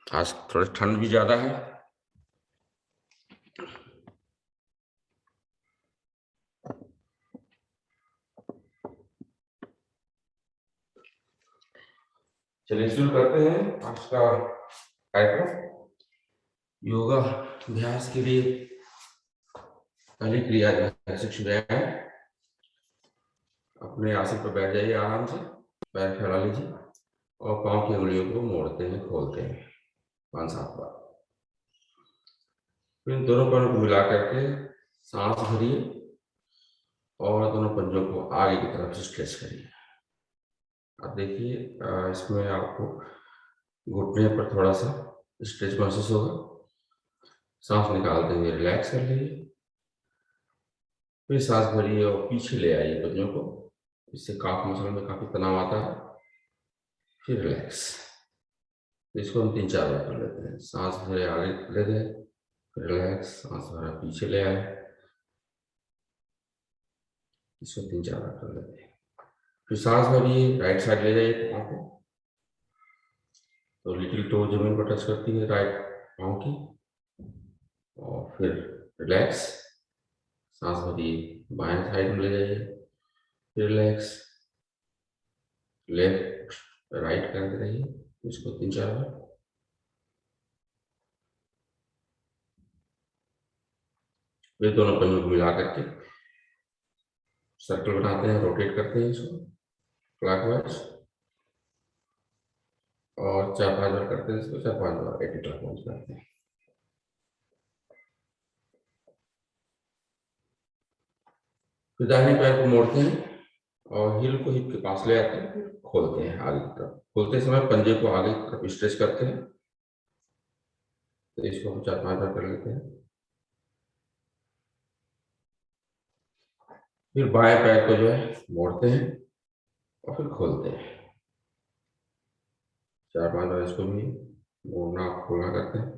आज थोड़ी ठंड भी ज्यादा है। चलिए शुरू करते हैं आज का कार्यक्रम। योगा अभ्यास के लिए पहली क्रिया शिक्षण व्यायाम। अपने आसन पर बैठ जाइए, आराम से पैर फैला लीजिए और पांव की उंगलियों को मोड़ते हैं, खोलते हैं 5-7 बार। फिर दोनों पैरों को मिला करके सांस भरिए और दोनों पंजों को आगे की तरफ स्ट्रेच करिए। अब देखिए, इसमें आपको घुटने पर थोड़ा सा स्ट्रेच महसूस होगा। सांस निकालते हुए रिलैक्स कर लीजिए, फिर सांस भरिए और पीछे ले आइए पंजों को। इससे काफ मसल में काफी तनाव आता है। फिर रिलैक्स। इसको हम 3-4 बार कर लेते हैं। सांस भरे आगे ले गए, फिर रिलैक्स, सांस भरा पीछे ले आए। इसको 3-4 बार कर लेते हैं। फिर सांस भरिए, राइट साइड ले जाइए पाँव को, तो लिटिल टो जमीन पर टच करती है राइट पाँव की। और फिर रिलैक्स, सांस भरिए, बाएं साइड में ले जाइए, फिर रिलैक्स, लेफ्ट राइट करते रहिए। इसको 3-4 बार। वे दोनों पंजों को मिला करके सर्कल बनाते हैं, रोटेट करते हैं इसको क्लॉकवाइज, और 4-5 बार करते हैं इसको, 4-5 बार एंटी क्लॉकवाइज करते हैं। फिर दाहिने पैर को मोड़ते हैं और हील को हिप के पास ले आते हैं, फिर खोलते हैं आगे की तरफ। खोलते समय पंजे को आगे की तरफ स्ट्रेच करते हैं। तो इसको हम 4-5 बार कर लेते हैं। फिर बाएं पैर को जो है मोड़ते हैं और फिर खोलते हैं। 4-5 बार इसको भी मोड़ना खोलना करते हैं।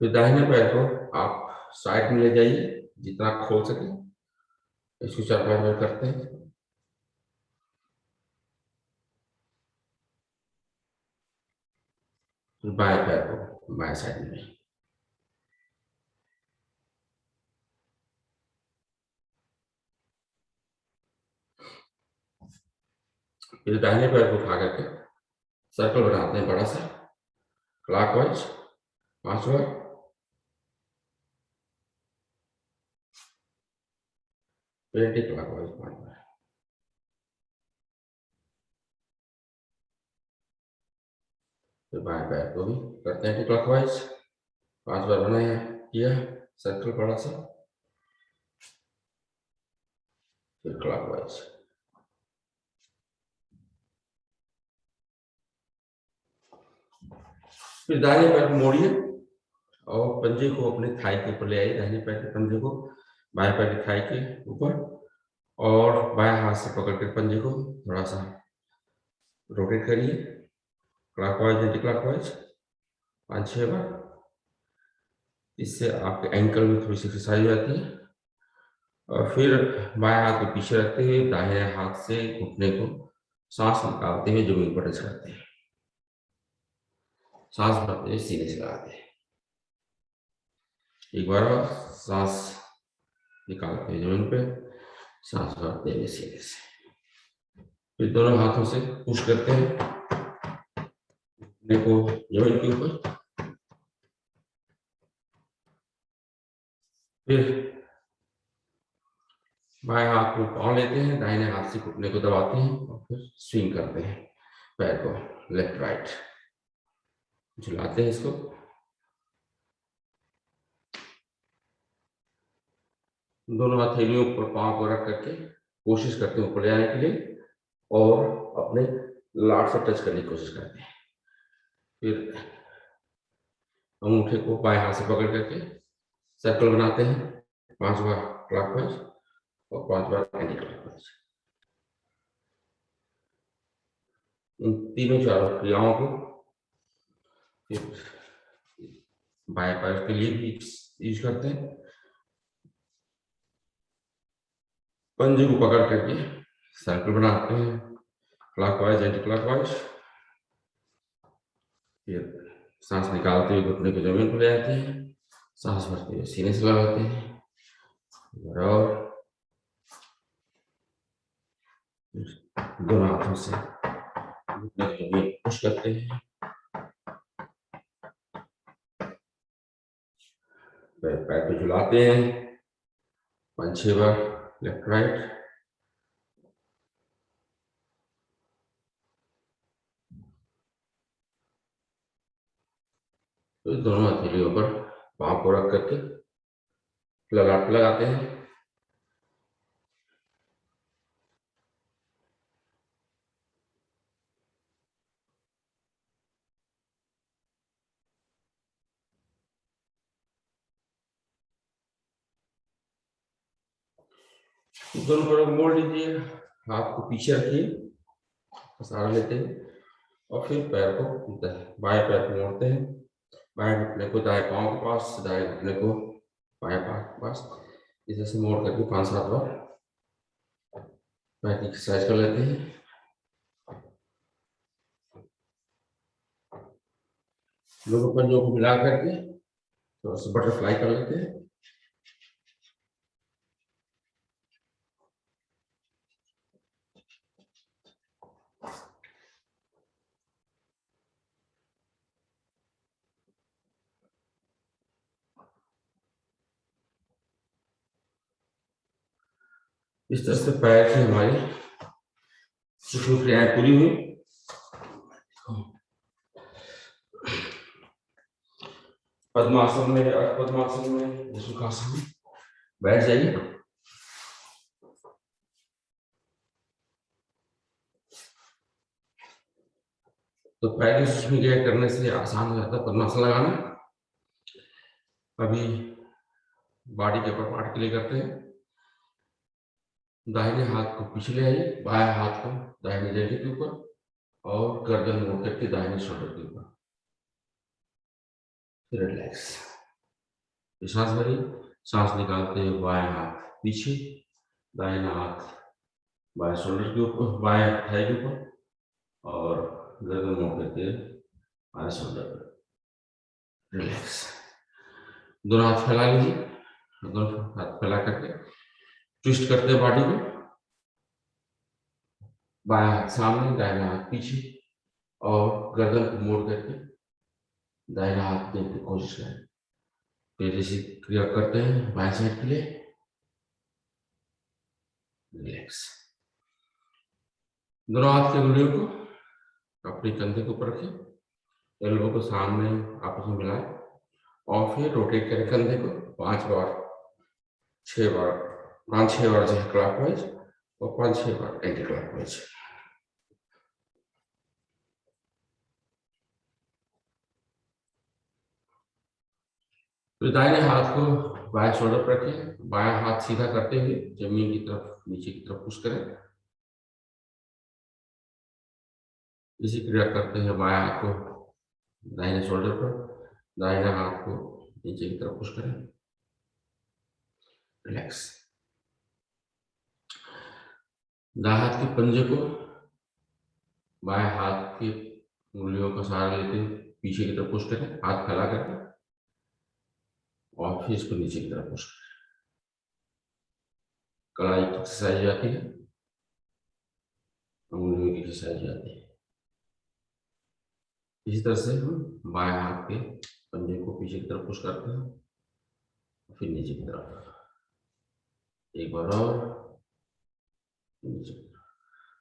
फिर दाहिने पैर को आप साइड में ले जाइए, जितना खोल सके। इसको 4-5 बार करते हैं। फिर बाएं पैर को बाएं साइड में। फिर दाहिने पैर को उठा करके सर्कल बनाते हैं बड़ा सा क्लॉकवाइज 5 बार। फिर एंटी क्लॉकवाइज 5 बार। फिर बाएं पैर को भी करते हैं एंटी क्लॉकवाइज 5 बार बनाया किया सर्कल बड़ा सा। फिर क्लॉकवाइज। फिर दाहिने पैर को मोड़िए और पंजे को अपने थाई के ऊपर ले आइए। दाहिने पैर के पंजे को बाएं पैर की थाई के ऊपर, और बाएं हाथ से पकड़ कर पंजे को थोड़ा सा रोटेट करिए क्लॉकवाइज एंटी क्लॉकवाइज 5-6 बार। इससे आपके एंकल में थोड़ी सी एक्सरसाइज हो जाती है। और फिर बाएं हाथ को पीछे रखते हुए दाहिने हाथ से घुटने को सांस निकालते हुए जमीन पर टच करते हैं। सांस भरते हुए सीने से लगाते हैं। एक बार और सांस निकालते हैं जमीन पे, सांस भरते हुए सीने से। फिर दोनों हाथों से पुश करते हैं घुटने को जमीन के ऊपर। फिर बाएं हाथ को पाँव लेते हैं, दाहिने हाथ से घुटने को दबाते हैं और फिर स्विंग करते हैं पैर को लेफ्ट राइट, झुलाते हैं इसको। दोनों हथेलियों पर पांव को रख करके कोशिश करते हैं ऊपर ले आने के लिए, और अपने लाट से टच करने की कोशिश करते हैं। फिर अंगूठे को बाएं हाथ से पकड़ करके सर्कल बनाते हैं 5 बार क्लॉकवाइज और 5 बार एंटी क्लॉकवाइज। इन तीनों चारों क्रियाओं को फिर बाएं पैर के लिए भी यूज करते हैं। पंजे को पकड़ करके सर्कल बनाते हैं क्लॉकवाइज एंटी क्लॉकवाइज फिर सांस निकालते हुए घुटने को जमीन पर ले आते हैं, सांस भरते हुए सीने से लगाते हैं और दोनों हाथों से घुटने को जमीन पुश करते हैं, पैर को झुलाते हैं 5-6 बार लेफ्ट राइट। तो दोनों हथेलियों पर पांव को रख करके ललाट लगाते हैं, दोनों पैरों को मोड़ लीजिए, हाथ को पीछे रखिए, सहारा लेते हैं और फिर पैर को बाएं पैर को मोड़ते हैं, बाएं घुटने को दाएं पांव के पास, दाएं घुटने को बाएं पांव के पास, इस तरह से मोड़ करके 5-7 बार पैर की एक्सरसाइज कर लेते हैं। दोनों पंजों को मिला करके थोड़ा सा बटरफ्लाई कर लेते हैं। इस तरह से पैर की हमारी सुषुम्ना क्रियाएं पूरी हुई। पद्मासन में, पद्मासन में, सुखासन में बैठ जाइए। तो पैर की सुषुम्ना क्रिया करने से आसान हो जाता है पद्मासन लगाना। अभी बॉडी के अपर पार्ट के लिए करते हैं। दाहिने हाथ को पीछे ले आइए, बाएं हाथ को दाहिने जंघे के ऊपर और गर्दन मोड़ करके दाहिने शोल्डर के ऊपर, रिलैक्स। सांस भरी, सांस निकालते हुए बाएं हाथ पीछे, दाहिना हाथ बाएं शोल्डर के ऊपर, बाएं थाई के ऊपर और गर्दन मोड़ करके बाएं शोल्डर पर, रिलैक्स। दोनों हाथ फैला लीजिए, दोनों हाथ फैला करके ट्विस्ट करते हैं बॉडी को, बाएं हाथ सामने, दाहिना हाथ पीछे और गर्दन को मोड़ करके दाहिना हाथ देने की कोशिश करें। फिर इसी क्रिया करते हैं बाएं साइड के लिए, रिलैक्स। दोनों हाथ की उंगलियों को अपने कंधे के ऊपर रखें, एल्बो को सामने आपस में मिलाएं और फिर रोटेट करें कंधे को 5 बार 6 बार, 5-6 बार जो क्लॉकवाइज और 5-6 बार एंटी क्लॉकवाइज। तो दाहिने हाथ को बाएं शोल्डर पर रखें, बायां हाथ सीधा करते हुए जमीन की तरफ, नीचे की तरफ पुश करें। इसी क्रिया करते हैं बायां हाथ को दाहिने शोल्डर पर, दाहिना हाथ को नीचे की तरफ पुश करें, रिलैक्स। दाएं हाथ के पंजे को बाएं हाथ की उंगलियों का सहारा लेते हुए पीछे की तरफ पुश करें, हाथ फैला करके और फिर इसको नीचे की तरफ पुश करें। कलाई की एक्सरसाइज आती है, उंगलियों की एक्सरसाइज आती है। इसी तरह से हम बाएं हाथ के पंजे को पीछे की तरफ पुश करते हैं, फिर नीचे की तरफ, एक बार और नीचे।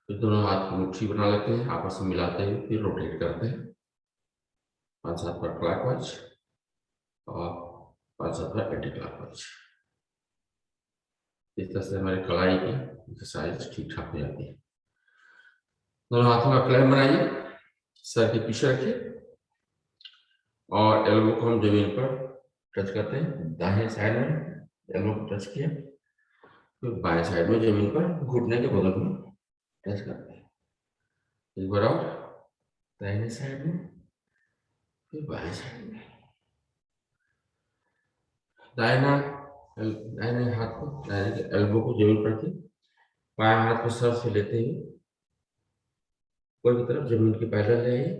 फिर दोनों हाथ की मुट्ठी बना लेते हैं, आपस में मिलाते हुए फिर रोटेट करते हैं 5-7 बार क्लॉकवाइज और 5-7 बार एंटी क्लॉकवाइज। इस तरह से हमारी कलाई की एक्सरसाइज ठीक ठाक हो जाती है। दोनों हाथों का क्लैम बनाइए, सर के पीछे रखिए और एल्बो को हम जमीन पर टच करते हैं। दाहिने साइड में एल्बो को टच किया, फिर बाएं साइड में जमीन पर घुटने के बगल में टच करते हैं। एक बार और दाहिने साइड में, फिर बाएं साइड में। दाहिने हाथ को, दाहिने एल्बो को जमीन पर रखिए, बाएं हाथ को सर से लेते हुए ऊपर की तरफ जमीन के पैरेलल ले आइए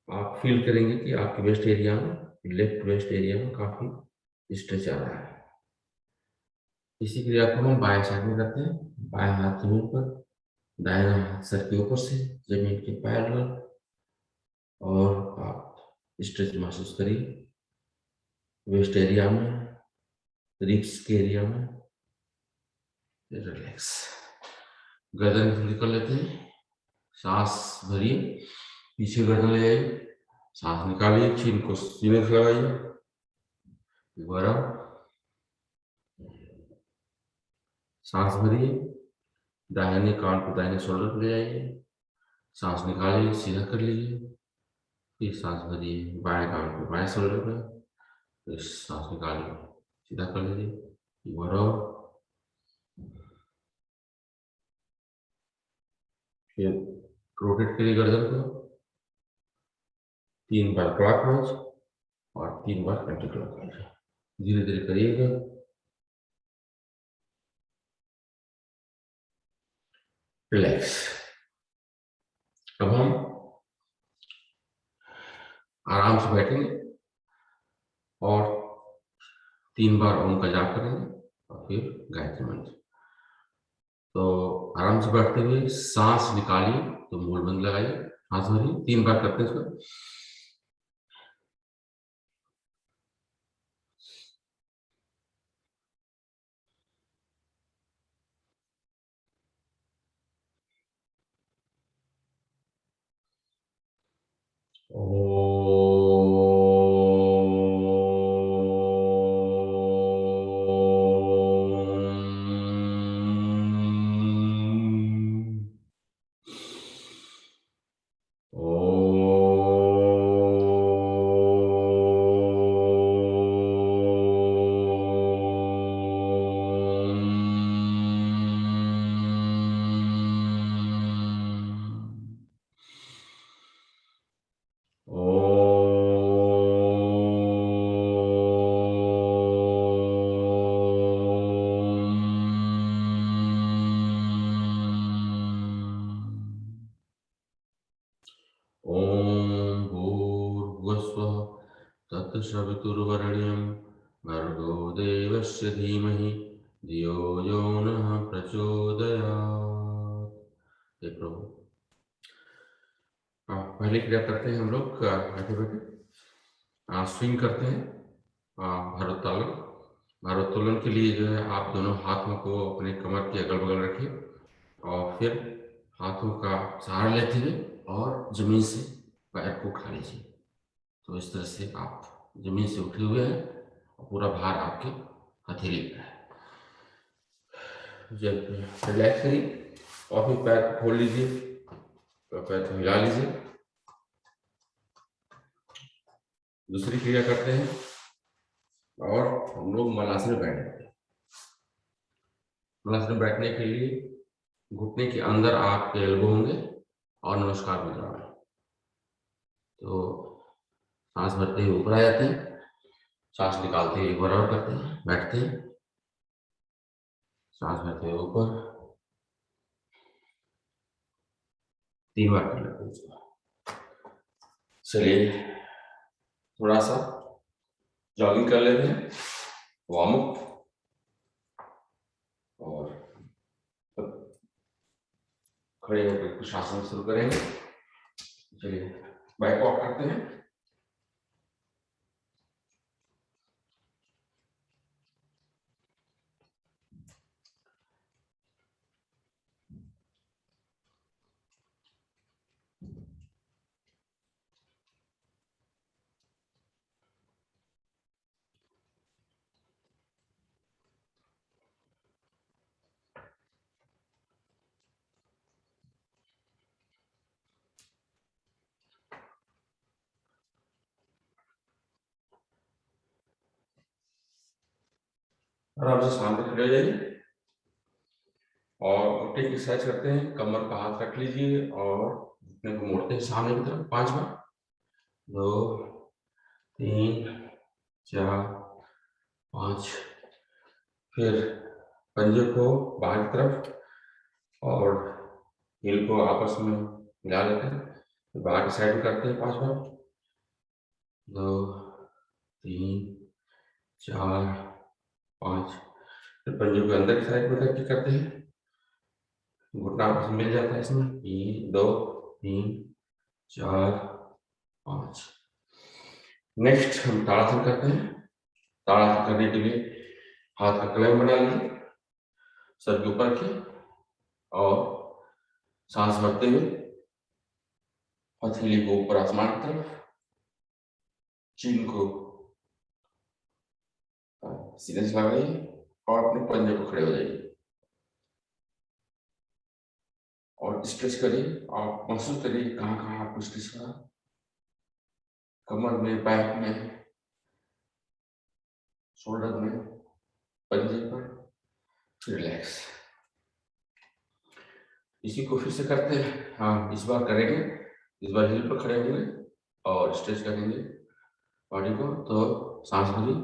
आप फील करेंगे कि आपके वेस्ट एरिया में, लेफ्ट वेस्ट एरिया में काफी स्ट्रेच आ रहा है। इसी क्रिया को हम बाएं साइड में करते हैं। बाएं हाथ जमीन पर, दाहिना हाथ सर के ऊपर से जमीन के पैरेलल, और आप स्ट्रेच महसूस करिए वेस्ट एरिया में, रिब्स के एरिया में। रिलैक्स। गर्दन खुली कर लेते हैं। सांस भरिए, पीछे गर्दन ले जाइए, सांस निकालिए, छीन को सीने से लगाइए, दोबारा सांस भरिए, दाहिने कान को दाहिने शोल्डर पर ले जाइए, सांस निकालिए, सीधा कर लीजिए, फिर सांस भरिए, बाएं कान को बाएं शोल्डर पर, फिर सांस निकालिए, सीधा कर लीजिए, दोबारा, फिर रोटेट करिए गर्दन को 3 बार क्लॉकवाइज और 3 बार एंटी क्लॉकवाइज। धीरे धीरे करिएगा। रिलैक्स। अब हम आराम से बैठेंगे और 3 बार ओम का जाप करेंगे और फिर गायत्री मंत्र। तो आराम से बैठते हुए सांस निकालिए तो मूल बंद लगाइए, सांस भरिए, 3 बार करते हैं इसको। ओम भूर्भुवस्वः तत्सवितुर्वरेण्यं भर्गो देवस्य धीमहि धियो यो नः प्रचोदयात्। हे प्रभु। पहली क्रिया करते हैं हम लोग बैठे बैठे स्विंग करते हैं भारोत्तोलन। भारोत्तोलन के लिए जो है आप दोनों हाथों को अपने कमर के अगल बगल रखिए और फिर हाथों का सहारा लेते हुए और जमीन से पैर को उठा लीजिए। तो इस तरह से आप जमीन से उठे हुए हैं और पूरा भार आपके हथेली पर है। जब रिलैक्स करिए और फिर पैर को खोल लीजिए, तो पैर को हिला लीजिए। दूसरी क्रिया करते हैं और हम लोग मलासन में बैठते हैं। मलासन में बैठने के लिए घुटने के अंदर आपके एल्बो होंगे और नमस्कार मुद्रा में। तो सांस भरते हुए ऊपर आ जाते हैं, सांस निकालते हुए बराबर करते हैं, बैठते हैं, सांस भरते हुए ऊपर, 3 बार कर लेते हैं। चलिए थोड़ा सा जॉगिंग कर लेते हैं, वार्म अप, और खड़े होकर कुछ आसन शुरू करेंगे। चलिए बैक वॉक करते हैं। आराम से सामने खड़े हो जाइए और घुटने की एक्सरसाइज करते हैं। कमर पर हाथ रख लीजिए और घुटने को मोड़ते हैं सामने की तरफ 5 बार। 2 3 4 5। फिर पंजे को बाहर की तरफ और हील को आपस में मिला लेते हैं, बाहर की साइड में करते हैं 5 बार। 2 3 4 5। फिर पंजों के अंदर की साइड में करके करते हैं, घुटना आपस में मिल जाता है इसमें। 3 2 3 4 5। नेक्स्ट हम ताड़ासन करते हैं। ताड़ासन करने के लिए हाथ का कलम बना लीजिए सर के ऊपर के, और सांस भरते हुए हथेली को ऊपर आसमान की तरफ, चीन को सीधे से लगाइए और अपने पंजे को खड़े हो जाइए और स्ट्रेच करिए। आप महसूस करिए कहाँ कहाँ आपको स्ट्रेच करा, कमर में, बैक में, शोल्डर में, पंजे पर। फिर रिलैक्स। इसी को फिर से करते हैं। हाँ, इस बार करेंगे, इस बार हिल पर खड़े होंगे और स्ट्रेच करेंगे बॉडी को। तो सांस भरी,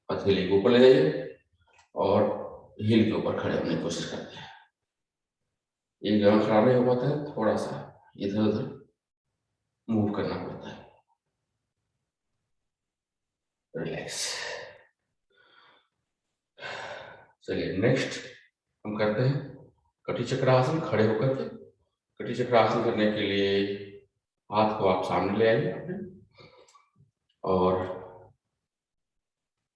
हथेली को ऊपर ले जाइए और हिल के ऊपर खड़े होने की कोशिश करते हैं। एक जगह खड़ा नहीं हो पाता है, थोड़ा सा इधर उधर मूव करना पड़ता है। रिलैक्स। चलिए नेक्स्ट हम करते हैं कटी चक्रासन, खड़े होकर के। कटी चक्रासन करने के लिए हाथ को आप सामने ले आइए अपने, और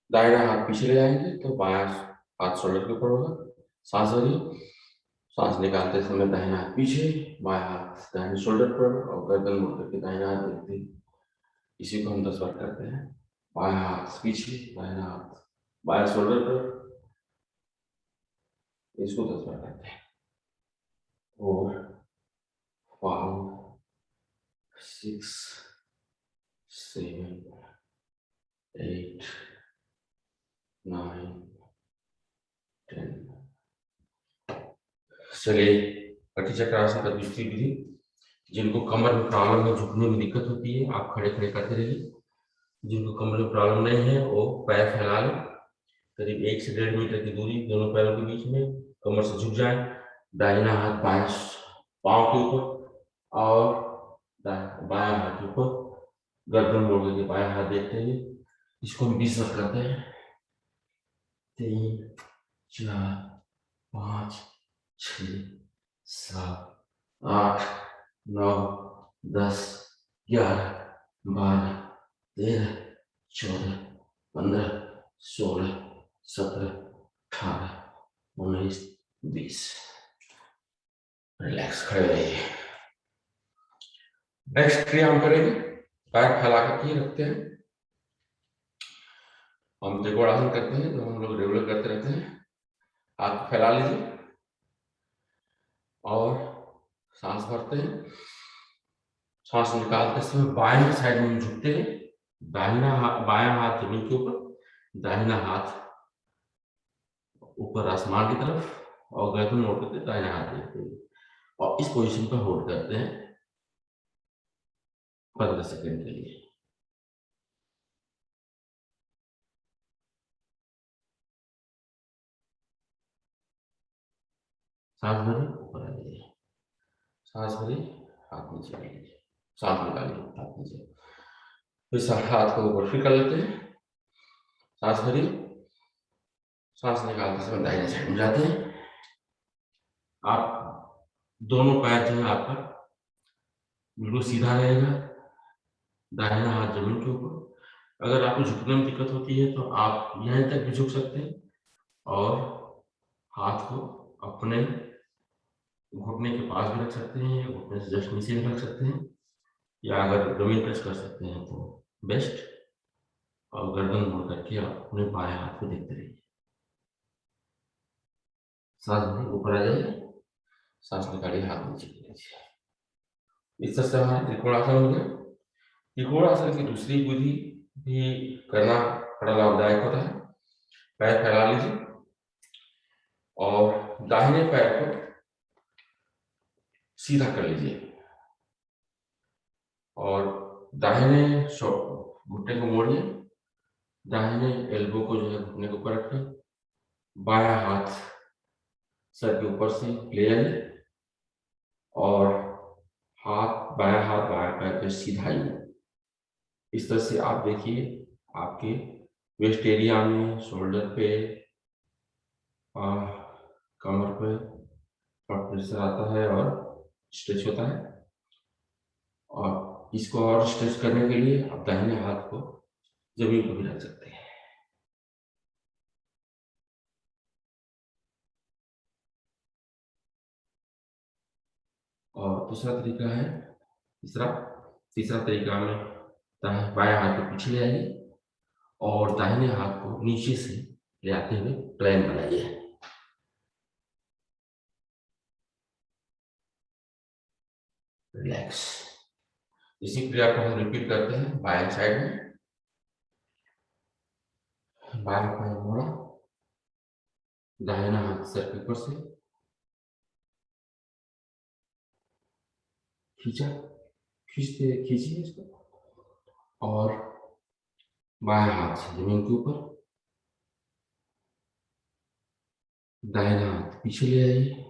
दाहिना हाथ पीछे ले आएंगे तो बायां हाथ शोल्डर के ऊपर होगा। सांस भरिए, सांस निकालते समय दाहिना हाथ पीछे, बायां हाथ दाहिने शोल्डर पर, और गर्दन मोड़ करके दाहिना हाथ देखते हैं। इसी को हम 10 बार करते हैं। बायां हाथ पीछे, दाहिना हाथ बायां शोल्डर पर, इसको 10 बार करते हैं। 4 5 6 7 8 9 10। चलिए कटी चक्रासन का दूसरी विधि, जिनको कमर में प्रॉब्लम है, झुकने में दिक्कत होती है, आप खड़े खड़े करते रहिए। जिनको कमर में प्रॉब्लम नहीं है वो पैर फैला लें, करीब 1 से 1.5 मीटर की दूरी दोनों पैरों के बीच में, कमर से झुक जाए। दाहिना हाथ बाएं पांव के ऊपर और बायां हाथ के ऊपर, गर्दन मोड़ करके बायां हाथ देखते हुए। इसको हम 20 बार करते हैं। 3 4 5 6 7 8 9 10 11 12 13 14 15 16 17 18 19 20। रिलैक्स, खड़े रहिए। नेक्स्ट क्रिया हम करेंगे, पैर फैला करके रखते हैं। हम त्रिकोण आसन करते हैं जो हम लोग रेगुलर करते रहते हैं। हाथ फैला लीजिए और सांस भरते हैं। सांस निकालते समय बाएं साइड में झुकते हैं, बायां हाथ जमीन के ऊपर, दाहिना हाथ ऊपर आसमान की तरफ, और गर्दन मोड़ करके दाहिना हाथ देखते हैं, और इस पोजीशन पर होल्ड करते हैं 15 सेकंड के लिए। सांस भरी, ऊपर आ जाइए, सांस भरी, हाथ नीचे आ लीजिए, सांस निकालिए, हाथ नीचे। फिर हाथ को ऊपर फिर कर लेते हैं। सांस भरी, सांस निकालते समय दाहिने साइड में जाते हैं। आप दोनों पैर जो है आपका बिल्कुल सीधा रहेगा, दाहिना हाथ जमीन के ऊपर। अगर आपको झुकने में दिक्कत होती है तो आप यहीं तक भी झुक सकते हैं और हाथ को अपने घुटने के पास भी रख सकते हैं, घुटने से जस्ट नीचे भी रख सकते हैं, या अगर जमीन टच कर सकते हैं तो बेस्ट। और गर्दन मोड़ करके आप अपने बाएं हाथ को देखते रहिए। सांस भरिए, ऊपर आ जाइए, सांस निकालिए, हाथ नीचे कीजिए। इस तरह से हमारा त्रिकोणासन हो गया। त्रिकोणासन की दूसरी विधि भी करना बड़ा लाभदायक होता है। पैर फैला लीजिए और दाहिने पैर को सीधा कर लीजिए और दाहिने घुटने को मोड़िए, दाहिने एल्बो को जो है घुटने के ऊपर रखें, बायां हाथ सर के ऊपर से ले आइए और बायां हाथ बायां पैर पे सीधा आइए। इस तरह से आप देखिए आपके वेस्ट एरिया में, शोल्डर पे, कमर पे प्रेशर आता है और स्ट्रेच होता है। और इसको और स्ट्रेच करने के लिए आप दाहिने हाथ को जमीन पर भी रख सकते हैं। और दूसरा तरीका है तीसरा तरीका में बाएं हाथ को पीछे ले आइए और दाहिने हाथ को नीचे से ले आते हुए प्लैंक बनाइए। रिलैक्स। इसी क्रिया को हम रिपीट करते हैं बाएं साइड में। बाएं पाँव मोड़ा, दाहिना हाथ सर के ऊपर से खींचा, खींचिए इसको और बाएं हाथ जमीन के ऊपर, दाहिना हाथ पीछे ले आइए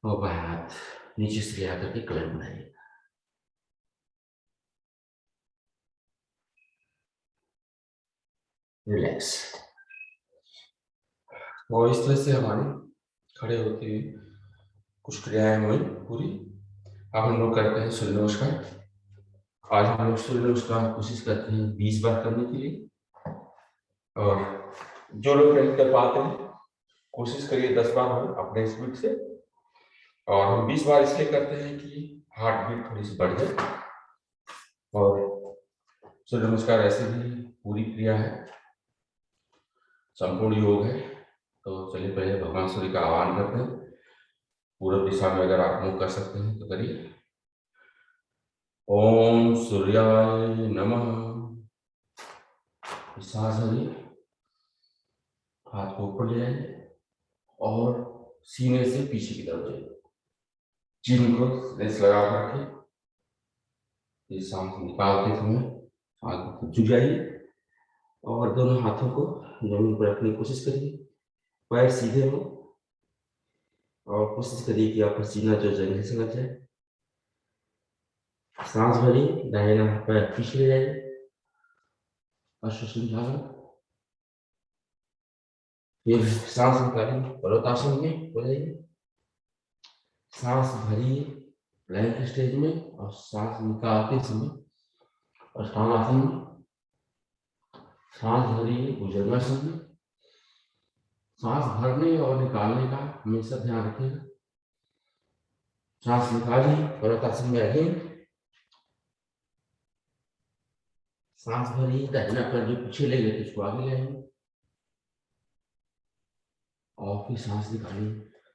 और बाएं हाथ नीचे से ले आकर के कलम बनाइए। रिलैक्स। और इस तरह से हमारे खड़े होते हुए कुछ क्रियाएं हुई पूरी। अब हम लोग करते हैं सूर्य नमस्कार। आज हम लोग सूर्य नमस्कार कोशिश करते हैं 20 बार करने के लिए। और जो लोग नहीं कर पाते हैं कोशिश करिए 10 बार हो अपने स्पीड से। और हम 20 बार इसलिए करते हैं कि हार्ट बीट थोड़ी सी बढ़ जाए। और सूर्य नमस्कार ऐसे भी पूरी क्रिया है, संपूर्ण योग है। तो चलिए पहले भगवान सूर्य का आह्वान करते हैं। पूर्व दिशा में अगर आप मुख कर सकते हैं तो करिए। ओम सूर्याय नमः। सांस भरिए, हाथ को ऊपर ले आइए और सीने से पीछे की तरफ जाइए। चिन्ह को रेस लगा कर रखिए। ये सांस निकालते समय आगे को झुक जाइए और दोनों हाथों को जमीन पर रखने की कोशिश करिए। पैर सीधे हो और कोशिश करिए कि आपका सीना जो जगह से लग जाए। सांस भरिए, दाहिना पैर पीछे ले जाइए और श्वसन झाड़ो। फिर सांस निकालिए, पर्वतासन में हो जाइए। सांस भरिए प्लैंक स्टेज में और सांस निकालते समय अष्टांगासन में। सांस भरिए भुजंगासन में। सांस भरने और निकालने का हमेशा ध्यान रखिएगा। सांस निकालिए पर्वतासन में अगेन। सांस भरिए, दाहिना पैर जो पीछे ले गए उसको आगे ले आएंगे और फिर सांस निकालिए।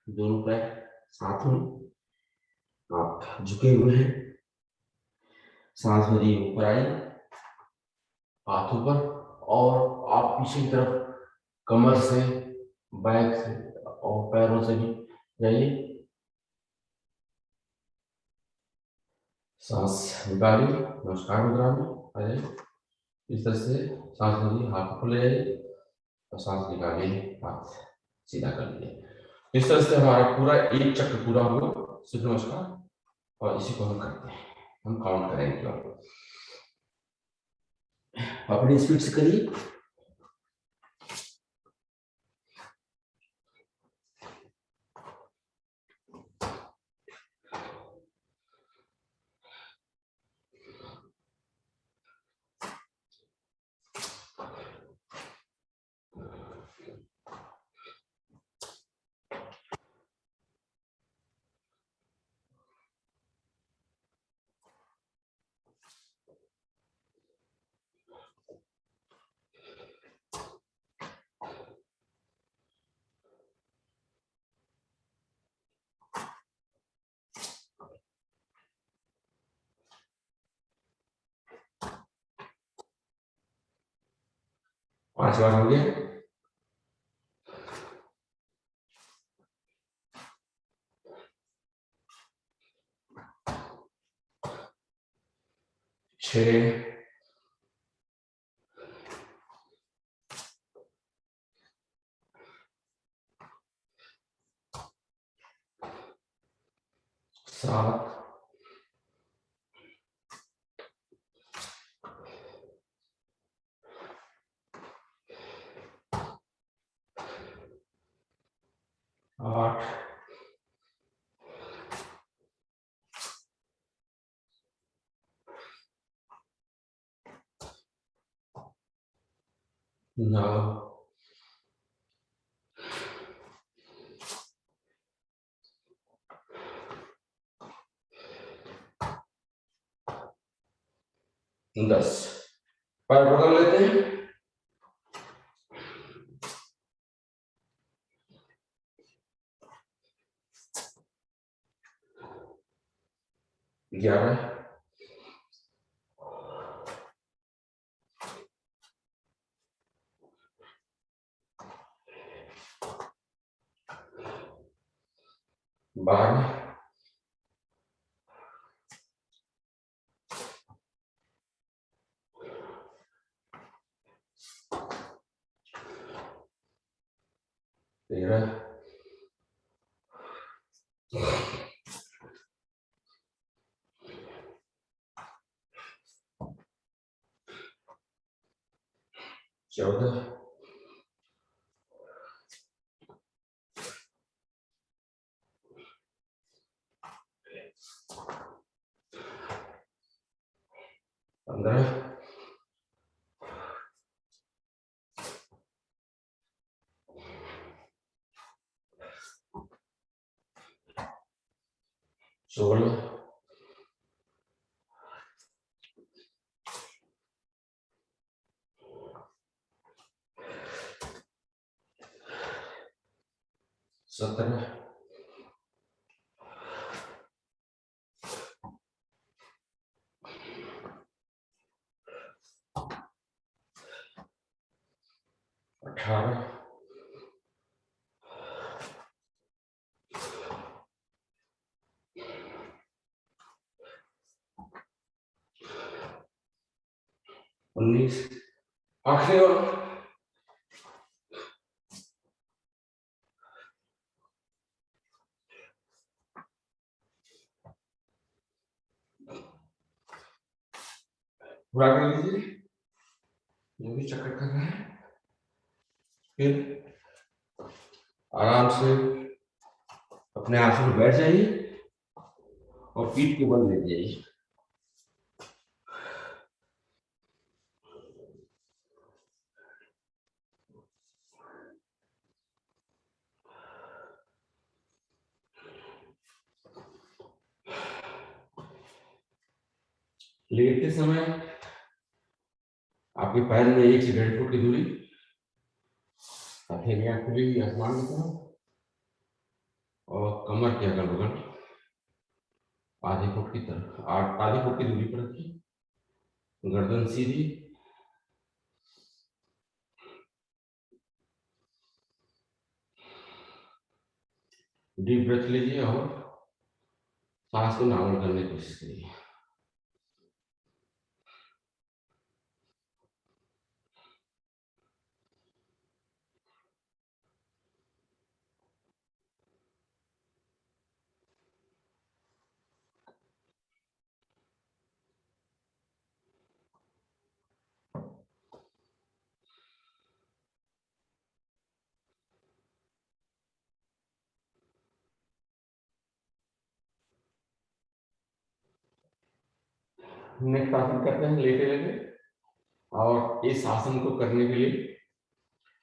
दोनों पैर साथ में, आप झुके हुए हैं। सांस भरिए, ऊपर आइए, हाथ ऊपर और आप पीछे की तरफ कमर से, बैक से और पैरों से भी जाइए। सांस निकालिए, नमस्कार मुद्रा में आ जाइए। इस तरह से सांस भरिए, हाथ ऊपर ले जाइए और सांस निकालिए, हाथ सीधा कर लीजिए। इस तरह से हमारा पूरा एक चक्र पूरा हुआ सूर्य नमस्कार। और इसी को हम करते हैं, हम काउंट करेंगे। अपनी स्पीड से करिए। पांच बार हो गया। छह, 7, Now दस पैर पकड़ लेते हैं। 11 12 13 14 15 16 17 18 19 आखिरी और पूरा कर लीजिए। ये भी चक्कर कर रहे हैं। फिर आराम से अपने आसन पर बैठ जाइए और पीठ को बल ले जाइए। लेटते समय आपके पैर में 1 से 1.5 फुट की दूरी, हथेलियां खुली हुई आसमान की तरफ और कमर के अगल बगल आधे फुट की तरफ, आधे फुट की दूरी पर रखिए। गर्दन सीधी, डीप ब्रेथ लीजिए और सांस को नॉर्मल करने की कोशिश करिए। नेक्स्ट आसन करते हैं लेटे लेटे, और इस आसन को करने के लिए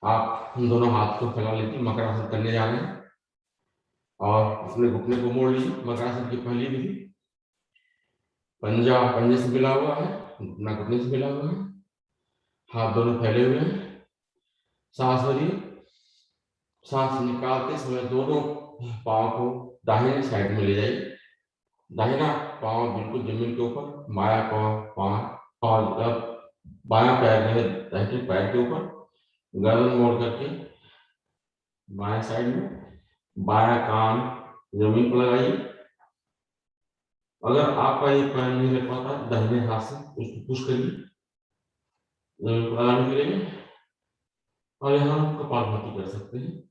आप दोनों हाथ को फैला लीजिए। मकर आसन करने जा रहे हैं और अपने घुटने को मोड़ लीजिए। मकर आसन की पहली विधि, पंजा पंजे से मिला हुआ है, घुटना घुटने से मिला हुआ है, हाथ दोनों फैले हुए हैं। सांस भरिए। सांस निकालते समय दोनों पाँव को दाहिने साइड में ले जाइए। दाहिना पाँव बिल्कुल जमीन के ऊपर, बायां बायां पैर जो है दाहिने पैर के ऊपर, गर्दन मोड़ करके बाएं साइड में, बायां कान जमीन पर लगाइए। अगर आपका एक पैर नहीं लग पाता तो दाहिने हाथ से उसको पुश करिए जमीन पर लगाने के लिए, और यहाँ हम कपालभाति कर सकते हैं।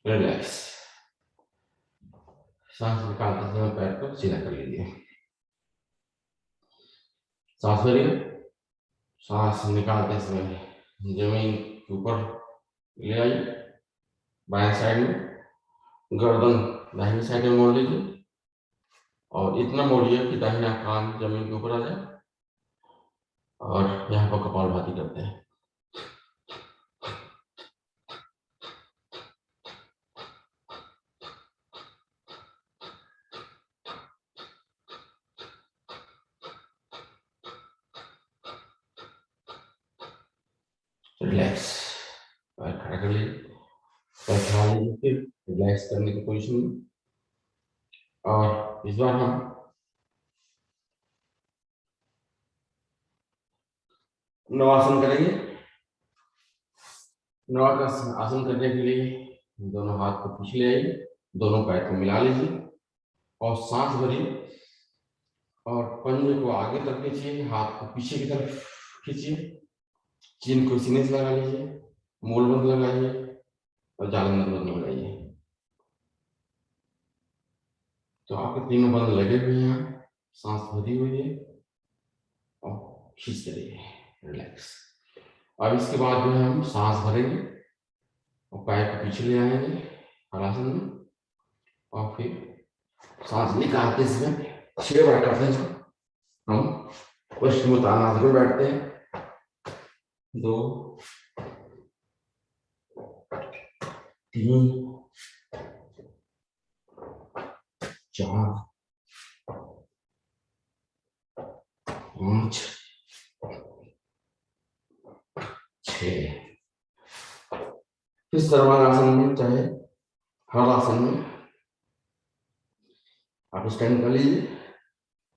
रिलैक्स। सांस निकालते समय पैर को सीधा कर लीजिए। सांस भरिए। सांस निकालते समय जमीन के ऊपर ले आइए, बाएं साइड में, गर्दन दाहिनी साइड में मोड़ लीजिए और इतना मोड़िए कि दाहिना कान जमीन के ऊपर आ जाए और यहाँ पर कपालभाति करते हैं। रिलैक्स, पैर खड़ा कर लीजिए, पैर खड़ा लीजिए, फिर रिलैक्स करने की पोजीशन में। और इस बार हम नवासन करेंगे। नवासन आसन करने के लिए दोनों हाथ को पीछे ले आइए, दोनों पैर को मिला लीजिए और सांस भरिए और पंजे को आगे तक खींचिए, हाथ को पीछे की तरफ खींचिए, चीन को सीने से लगा लीजिए, मूलबंद लगाइए और जालंधर बंद लगाइए। तो आपके तीनों बंद लगे हुए हैं, सांस भरी हुई है और खींचते रहिए, रिलैक्स। अब इसके बाद जो है हम सांस भरेंगे और पैर को पीछे ले आएंगे हलासन में और फिर सांस निकालते समय छह बार करते हैं। हम पश्चिमोत्तानासन में बैठते हैं, 2 3 4 5 6। फिर सर्वांगासन में चाहे हलासन में आप स्टैंड कर लीजिए,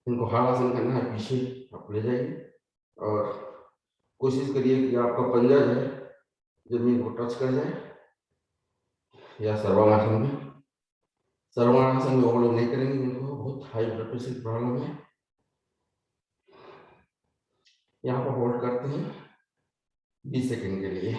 इनको हलासन करना है, पीछे आप ले जाइए और कोशिश करिए कि आपका पंजा जो है जमीन को टच कर जाए। या सर्वांगासन में वो लोग नहीं करेंगे, उनको बहुत हाई ब्लड प्रेशर की प्रॉब्लम है। यहाँ पर होल्ड करते हैं 20 सेकंड के लिए।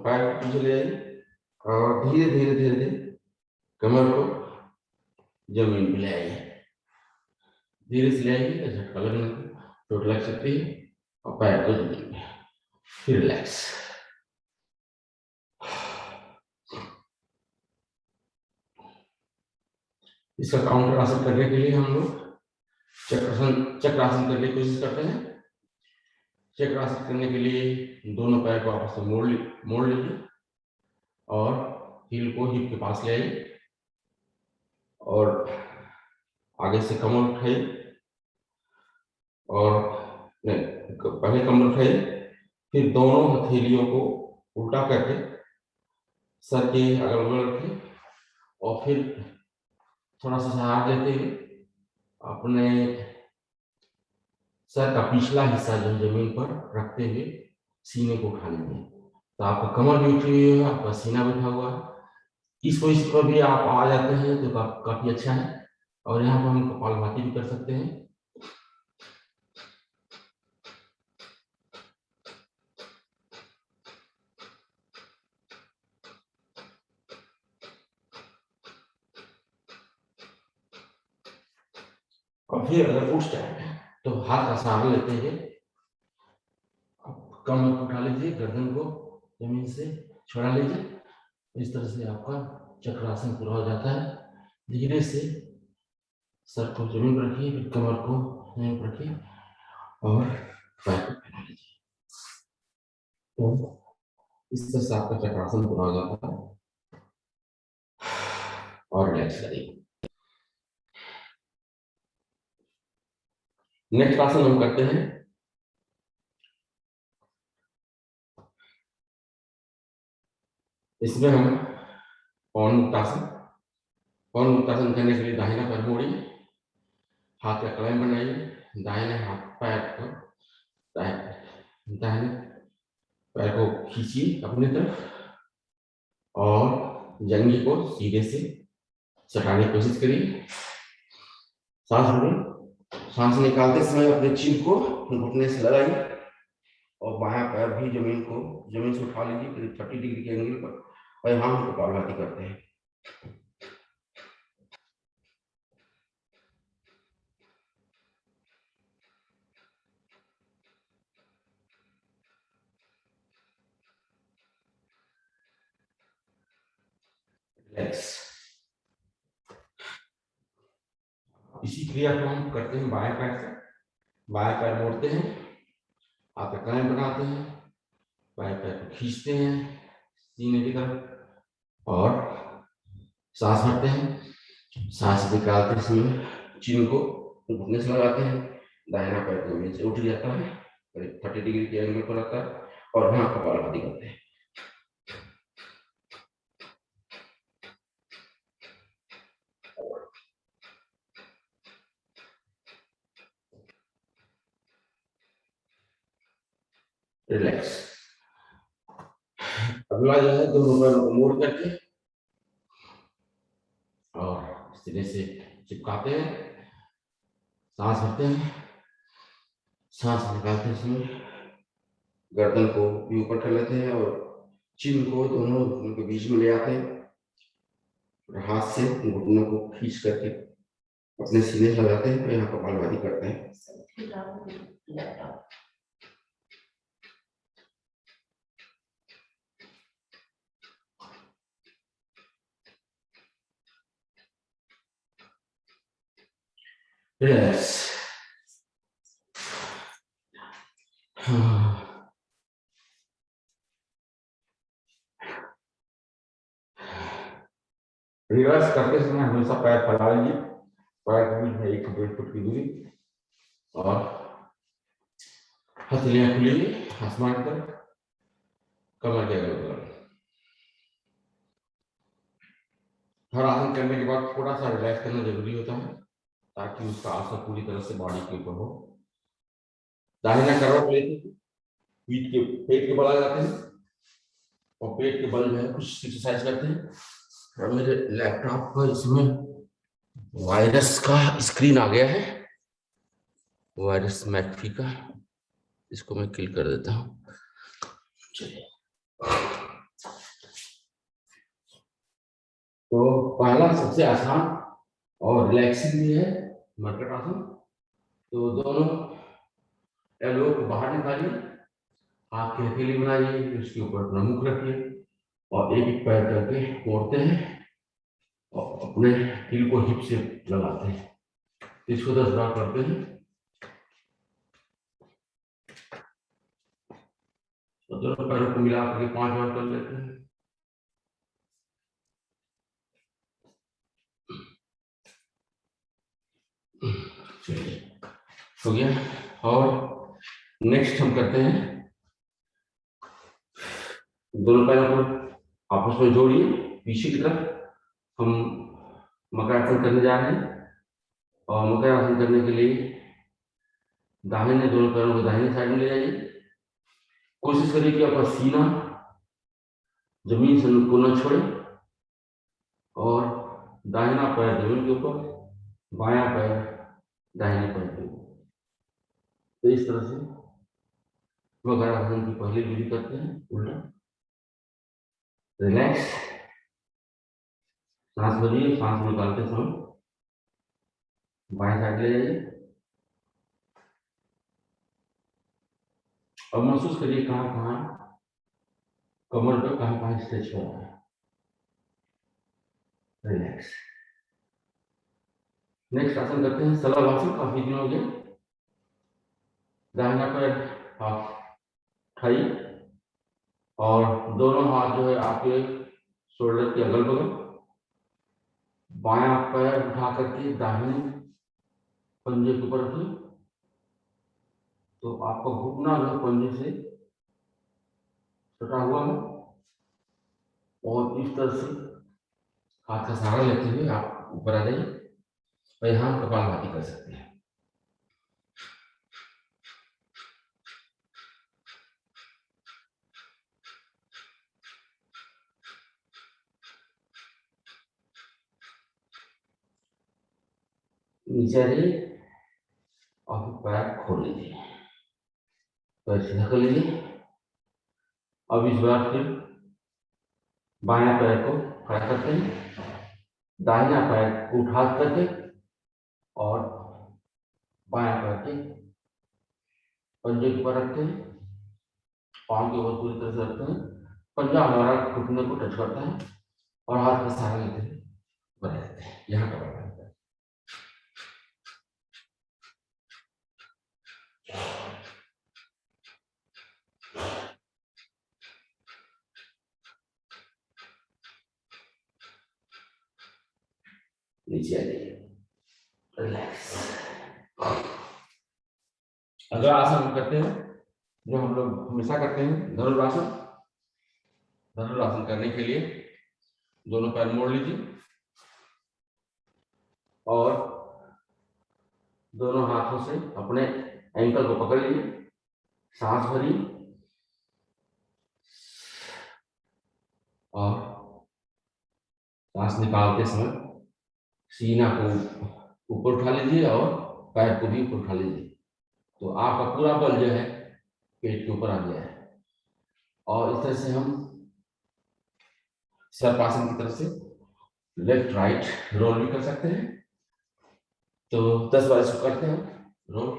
पैर पीछे ले आइए और धीरे धीरे धीरे धीरे कमर को जमीन पे ले आइए, धीरे से ले आइए, झटका लगने चोट लग सकती है और पैर को जमीन पे, फिर रिलैक्स। इसका काउंटर आसन करने के लिए हम लोग चक्रासन करने की कोशिश करते हैं। चक्रासन करने के लिए दोनों पैर को आपस में मोड़ लीजिए और हील को हिप के पास ले आइए और आगे से कमर उठाइए और पहले कमर उठाइए, फिर दोनों हथेलियों को उल्टा करके सर के अगल बगल रखिए और फिर थोड़ा सा सहारा देते हुए अपने सर का पिछला हिस्सा जो जमीन पर रखते हुए सीने को उठा लीजिए। तो आपका कमर भी उठी हुई है, आपका सीना बैठा हुआ है। इस पोजीशन पर भी आप आ जाते हैं तो काफी अच्छा है। और यहाँ पर हम कपालभाति भी कर सकते हैं। और फिर अगर उठ जाए तो हाथ का सहारा लेते हुए कमर को उठा लीजिए, गर्दन को जमीन से छुड़ा लीजिए। इस तरह से आपका चक्रासन पूरा हो जाता है। धीरे से सर को जमीन पर रखिए, फिर कमर को जमीन पर रखिए और पैर को फैला लीजिए। तो इस तरह से आपका चक्रासन पूरा हो जाता है। और रिलैक्स करिए। नेक्स्ट आसन हम करते हैं इसमें हम पवन मुक्तासन। पवन मुक्तासन करने के लिए दाहिना पैर मोड़िए, हाथ का कलाई बनाइए, दाहिने हाथ पैर को दाहिने पैर को खींचिए अपनी तरफ और जंघी को सीधे से सटाने की कोशिश करिए। सांस भरें। सांस निकालते समय अपने चिन को घुटने से लगाइए और बायां पैर भी जमीन से उठा लीजिए करीब 30 डिग्री के एंगल पर, और यहाँ हम कपालभाति करते हैं। रिलैक्स। इसी क्रिया को हम करते हैं बाएं पैर से। बाएं पैर मोड़ते हैं, हाथ क्लैंप बनाते हैं, बाएं पैर को खींचते हैं सीने की तरफ और सांस भरते हैं। सांस निकालते समय चिन को घुटने से लगाते हैं, दाहिना पैर जमीन से उठ जाता है, करीब 30 डिग्री के एंगल पर आता है, और यहाँ कपालभाति करते हैं। रिलैक्स। अगला जो है दोनों पैरों को मोड़ करके और सीने से चिपकाते हैं, सांस भरते हैं। सांस निकालते समय गर्दन को भी ऊपर कर लेते हैं और चिन को दोनों घुटनों के बीच में ले आते हैं और हाथ से घुटनों को खींच करके अपने सीने से लगाते हैं और यहाँ कपालभाति करते हैं। रिलैक्स। रिवर्स करते समय हमेशा पैर फैला लीजिए, पैर के बीच में 1 से 1.5 फुट की दूरी, और हथेलियां खुली आसमान की तरफ, कमर के अगल बगल। हर आसन करने के बाद थोड़ा सा रिलैक्स करना जरूरी होता है ताकि उसका असर पूरी तरह से बॉडी के ऊपर हो। दाहिना करवट लेते हैं, पीठ के पेट के बल आ जाते हैं और पेट के बल जो है कुछ एक्सरसाइज करते हैं। और मेरे लैपटॉप पर इसमें वायरस का स्क्रीन आ गया है, वायरस मैकफी का, इसको मैं किल कर देता हूँ। चलिए, तो पहला सबसे आसान और रिलैक्सिंग भी है मरकट आसन। तो दोनों एल्बो को बाहर निकालिए, हाथ की हथेली बनाइए, उसके ऊपर अपना मुख रखिए और एक एक पैर करके मोड़ते हैं और अपने हिल को हिप से लगाते हैं। इसको 10 बार करते हैं और दोनों पैरों को मिला करके 5 बार कर लेते हैं। हो गया। और नेक्स्ट हम करते हैं, दोनों पैरों को आपस में जोड़िए पीछे की तरफ। हम मकर आसन करने जा रहे हैं और मकर आसन करने के लिए दाहिने दोनों पैरों को दाहिने साइड में ले जाइए। कोशिश करिए कि आपका सीना जमीन से को न छोड़े और दाहिना पैर जमीन के ऊपर, बायां पैर दाहिने पैर के ऊपर। तो इस तरह से मकर आसन की पहली विधि करते हैं, उल्टा। रिलैक्स। सांस भरिए, सांस निकालते समय बाएं साइड ले जाइए और महसूस करिए कहाँ कहाँ कमर पे कहाँ कहाँ स्ट्रेच हो रहा है। रिलैक्स। नेक्स्ट आसन करते हैं सलावासन, काफी दिन हो गए। दाहिना पैर हाथ उठाइए और दोनों हाथ जो है आपके शोल्डर के अगल बगल, बायां पैर उठा करके दाहिने पंजे के ऊपर रखिए। तो आपका घुटना जो पंजे से सटा हुआ है और इस तरह से हाथ का सहारा लेते हुए आप ऊपर आ जाइए और यहाँ कपालभाति कर सकते हैं। नीचे आ जाइए और पैर खोल लीजिए, पैर सीधा कर लीजिए। अब इस बार फिर बायां पैर को खड़ा करते हैं, दाहिना पैर को उठा करके और बायां पैर के पंजे के ऊपर रखते हैं, पाँव के ऊपर पूरी तरह से रखते हैं, पंजा हमारा घुटने को टच करता है और हाथ का सहारा लेते हैं, बना देते हैं यहाँ का बना देते हैं। नीचे आ जाइए, रिलैक्स। अगला आसन हम करते हैं जो हम लोग हमेशा करते हैं, धनुरासन। धनुरासन करने के लिए दोनों पैर मोड़ लीजिए और दोनों हाथों से अपने एंकल को पकड़ लीजिए, सांस भरिए और सांस निकालते समय सीना को ऊपर उठा लीजिए और पैर को भी ऊपर उठा लीजिए। तो आपका पूरा बल जो है पेट के ऊपर आ गया है। और इस तरह से हम सर्पासन की तरफ से लेफ्ट राइट रोल भी कर सकते हैं। तो 10 बार इसको करते हैं, रोल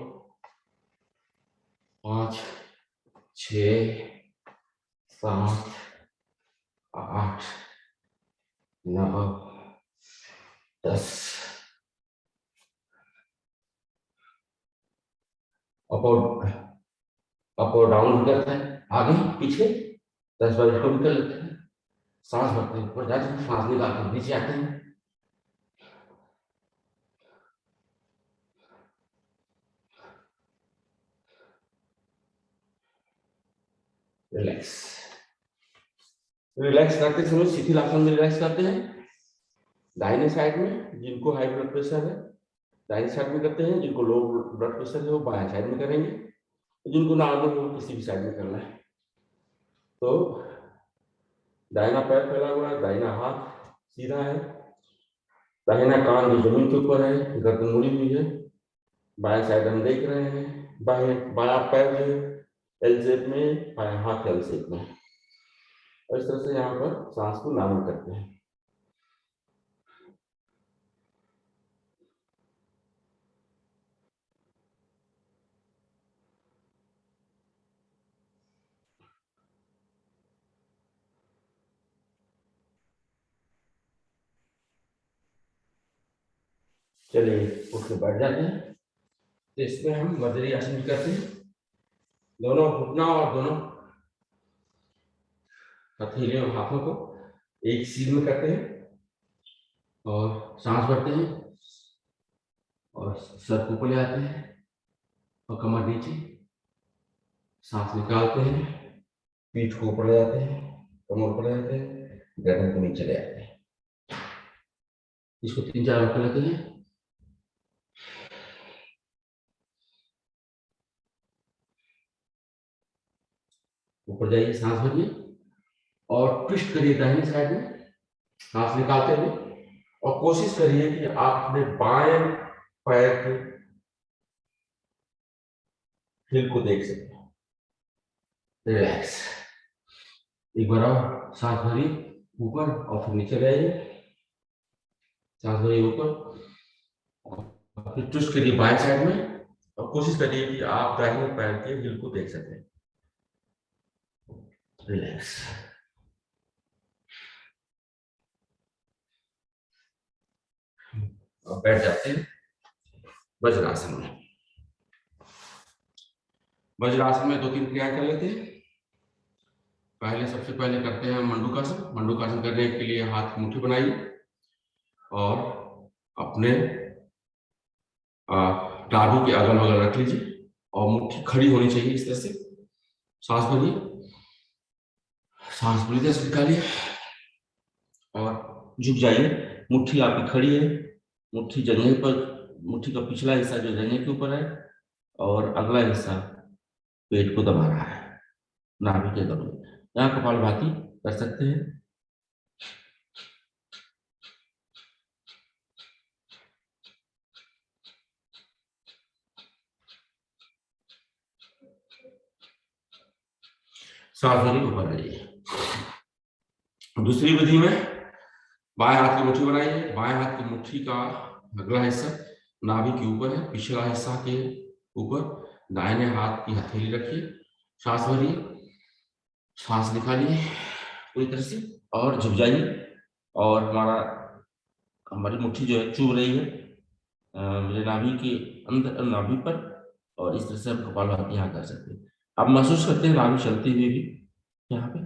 5 6 7 8 9 10। अप और डाउन करते हैं, आगे पीछे 10 बार इसको भी कर लेते हैं। सांस भरते हैं, ऊपर जाते हैं, सांस निकालते हैं, नीचे आते हैं। रिलैक्स। रिलैक्स करते समय शिथिल आसन में रिलैक्स करते हैं। दाहिने साइड में जिनको हाई ब्लड प्रेशर है दाहिने साइड में करते हैं, जिनको लो ब्लड प्रेशर है वो बाएं साइड में करेंगे, जिनको नॉर्मल हो किसी भी साइड में करना है। तो दाहिना पैर फैला हुआ है, दाहिना हाथ सीधा है, दाहिना कान जो जमीन के ऊपर है, गर्दन मुड़ी हुई है, बाएं साइड हम देख रहे हैं, बायां पैर जो एल शेप में, बायां हाथ एल शेप में। और इस तरह से यहाँ पर सांस को नॉर्मल करते हैं। चलिए उठ के बैठ जाते हैं। तो इसमें हम बद्री आसन भी करते हैं, दोनों घुटना और दोनों हथेलियों हाथों को एक सीध में करते हैं और सांस भरते हैं और सर को ऊपर ले आते हैं और कमर नीचे, सांस निकालते हैं, पीठ को ऊपर ले आते हैं, कमर ऊपर ले आते हैं, गर्दन को नीचे ले आते हैं। इसको 3-4 बार कर लेते हैं। ऊपर जाइए, सांस भरिए और ट्विस्ट करिए दाहिनी साइड में, सांस निकालते हुए, और कोशिश करिए कि आप अपने बाएं पैर के हिल को देख सकें। रिलैक्स। एक बार और सांस भरिए ऊपर और फिर नीचे ले आइए, सांस भरिए ऊपर और फिर ट्विस्ट करिए बाएं साइड में और कोशिश करिए कि आप दाहिने पैर के हिल को देख सकें। रिलैक्स। और बैठ जाते हैं वज्रासन में। वज्रासन में 2-3 क्रियाएं कर लेते हैं। सबसे पहले करते हैं मंडूकासन। मंडूकासन करने के लिए हाथ की मुट्ठी बनाइए और अपने नाभि के अगल बगल रख लीजिए और मुट्ठी खड़ी होनी चाहिए इस तरह से। सांस भरिए, सांस पूरी तरह से निकालिए और झुक जाइए। मुट्ठी आपकी खड़ी है, मुट्ठी जंघे पर, मुट्ठी का पिछला हिस्सा जो जंघे के ऊपर है और अगला हिस्सा पेट को दबा रहा है, नाभि के दबे। यहाँ कपालभाति कर सकते हैं। . सांस भरिए, ऊपर आइए। दूसरी विधि में बाएं हाथ की मुट्ठी बनाइए। बाएं हाथ की मुट्ठी का अगला हिस्सा नाभि के ऊपर है, पिछला हिस्सा के ऊपर दाहिने हाथ की हथेली रखिए। सांस भरिए, सांस निकालिए पूरी तरह से और झुक जाइए। और हमारी मुट्ठी जो है चुभ रही है मेरे नाभि के अंदर, नाभि पर, और इस तरह से हम कपालभाति यहाँ कर सकते हैं। आप महसूस करते हैं नाभि चलती हुई भी यहाँ पे।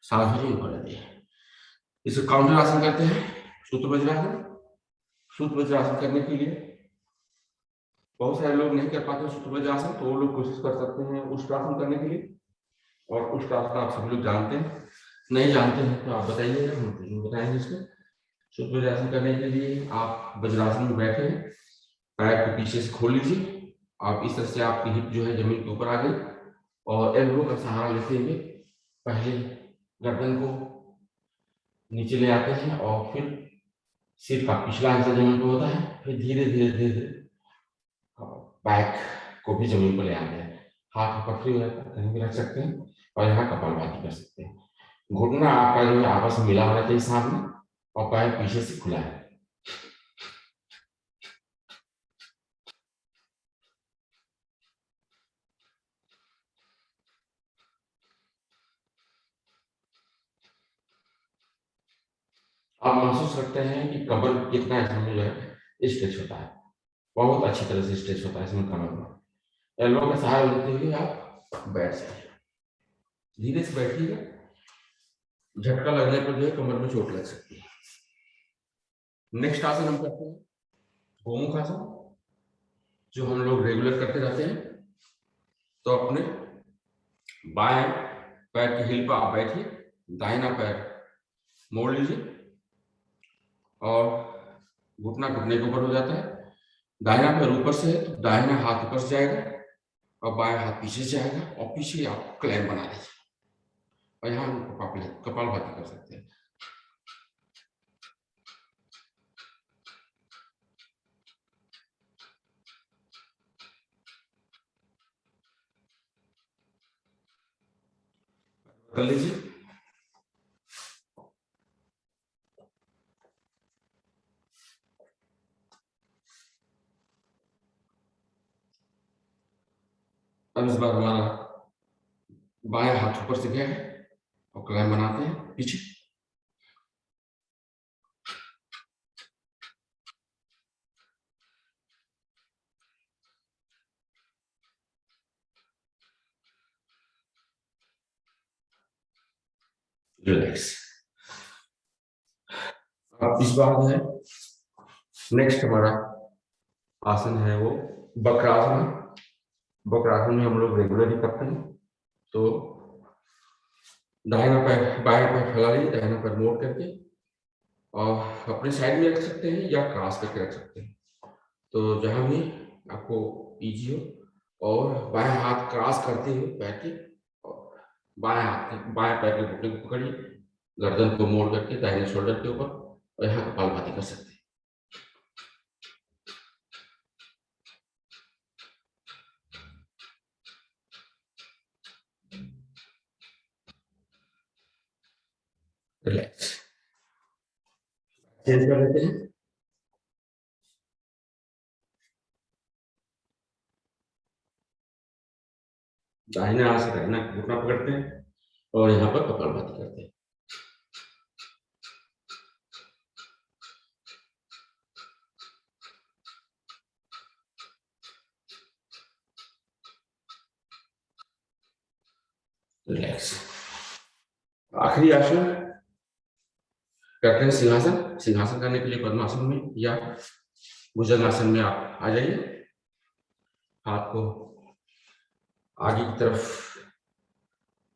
सांस भरिए, ऊपर आइए। इसे काउंटर आसन करते हैं, सूत्र वज्रासन। सूत्र वज्रासन करने के लिए बहुत सारे लोग नहीं कर पाते सूत्र वज्रासन, तो वो लोग कोशिश कर सकते हैं उष्ट्रासन करने के लिए। और उष्ट्रासन आप सभी लोग जानते हैं, नहीं जानते हैं तो आप बताइएगा, हम जरूर बताएंगे इसको। सूत्र वज्रासन करने के लिए आप वज्रासन में बैठे हैं, पैर को पीछे से खोल लीजिए। आप इस तरह से आपकी हिप जो है जमीन के ऊपर आ गई, और एल्बो का सहारा लेते हुए पहले गर्दन को नीचे ले आते हैं, और फिर सिर का पिछला हिस्सा जमीन पर होता है, फिर धीरे धीरे धीरे धीरे बैक को भी जमीन पर ले आते हैं। हाथ ऊपर फ्री हो जाता है, कहीं भी रख सकते हैं, और यहाँ कपालभाति कर सकते हैं। घुटना आपका जो है आपस में मिला होना चाहिए सामने, और पैर पीछे से खुला है। आप महसूस करते हैं कि कमर कितना इसमें जो है स्ट्रेच होता है, बहुत अच्छी तरह से स्ट्रेच होता है इसमें कमर में। एल्बो का सहारा लेते हुए आप बैठ जाइए, धीरे से बैठिएगा, झटका लगने पर जो है कमर में चोट लग सकती है। नेक्स्ट आसन हम करते हैं गोमुख आसन, जो हम लोग रेगुलर करते रहते हैं। तो अपने बाएं पैर की हिल पर आप बैठिए, दाहिना पैर मोड़ लीजिए, और घुटना घुटने के ऊपर हो जाता है। दाहिना पैर ऊपर से है तो दाहिना हाथ ऊपर से जाएगा, और बाएं हाथ पीछे से जाएगा, और पीछे आप क्लैम बना लीजिए, और यहाँ कपालभाति कर सकते हैं। कर लीजिए। अब इस बार हमारा बाएं हाथ ऊपर से गया है, और क्लैम बनाते हैं पीछे। रिलैक्स। अब इस बार जो है नेक्स्ट हमारा आसन है वो वक्रासन। वक्रासन में हम लोग रेगुलर ही करते हैं। तो दाहिना पैर बाएं पैर फैला लीजिए, दाहिना पैर मोड़ करके, और अपने साइड में रख सकते हैं या क्रॉस करके रख सकते हैं, तो जहां भी आपको इजी हो। और बाएं हाथ क्रॉस करते हुए पैर के, और बाएं पैर के घुटने को पकड़िए, गर्दन को मोड़ करके दाहिने शोल्डर के ऊपर, और यहाँ कपालभाति कर सकते हैं। रिलैक्स। चेंज कर लेते हैं। दाहिने हाथ से दाहिना घुटना पकड़ते हैं, और यहाँ पर कपालभाति करते हैं। रिलैक्स। आखिरी आसन करते हैं सिंहासन। सिंहासन करने के लिए पद्मासन में या भुजंगासन में आप आ जाइए। हाथ को आगे की तरफ,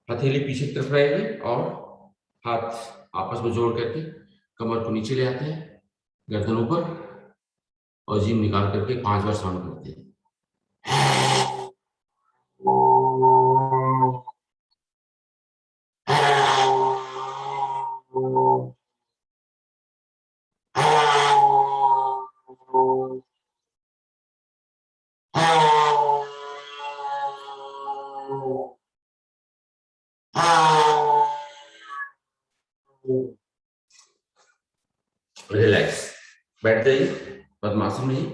हथेली पीछे की तरफ रहेगी, और हाथ आपस में जोड़ करके कमर को नीचे ले आते हैं, गर्दन ऊपर, और जीभ निकाल करके 5 बार साउंड करते हैं। रिलैक्स, बैठ जाइए पद्मासन में ही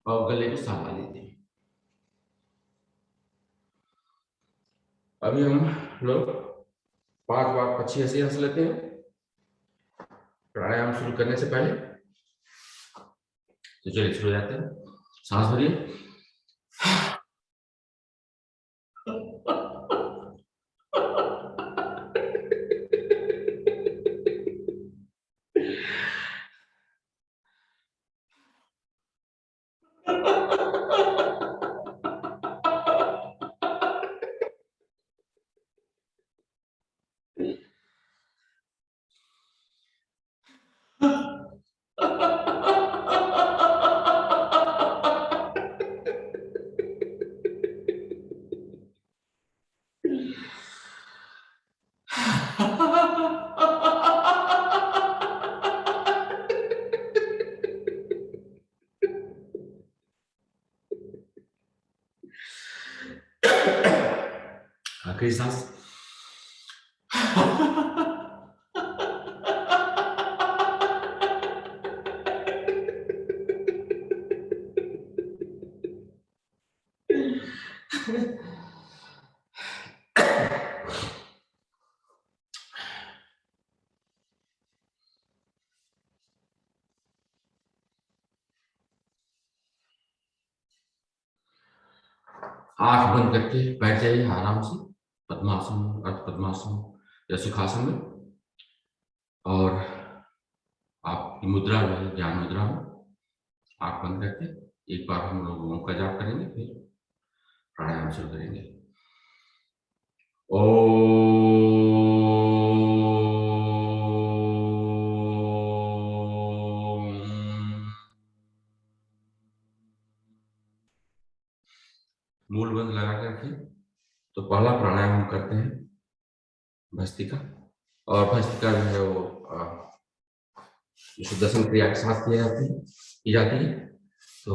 और गले को संभाल लीजिए। अभी हम लोग 5 बार पक्षी ऐसे हंस लेते हैं प्राणायाम शुरू करने से पहले। तो चलिए शुरू हो जाते हैं। सांस भरिए। आखिरी सांस। आंख बंद करके बैठ जाइए आराम से पद्मासन, अर्ध पद्मासन या सुखासन में। और आपकी मुद्रा में, ज्ञान मुद्रा में आंख बंद करके एक बार हम लोग ओम का जाप करेंगे, फिर प्राणायाम शुरू करेंगे। मूल बंद लगा करके तो पहला प्राणायाम हम करते हैं भस्त्रिका। और भस्त्रिका जो है वो सुदर्शन क्रिया के साथ की जाती है। तो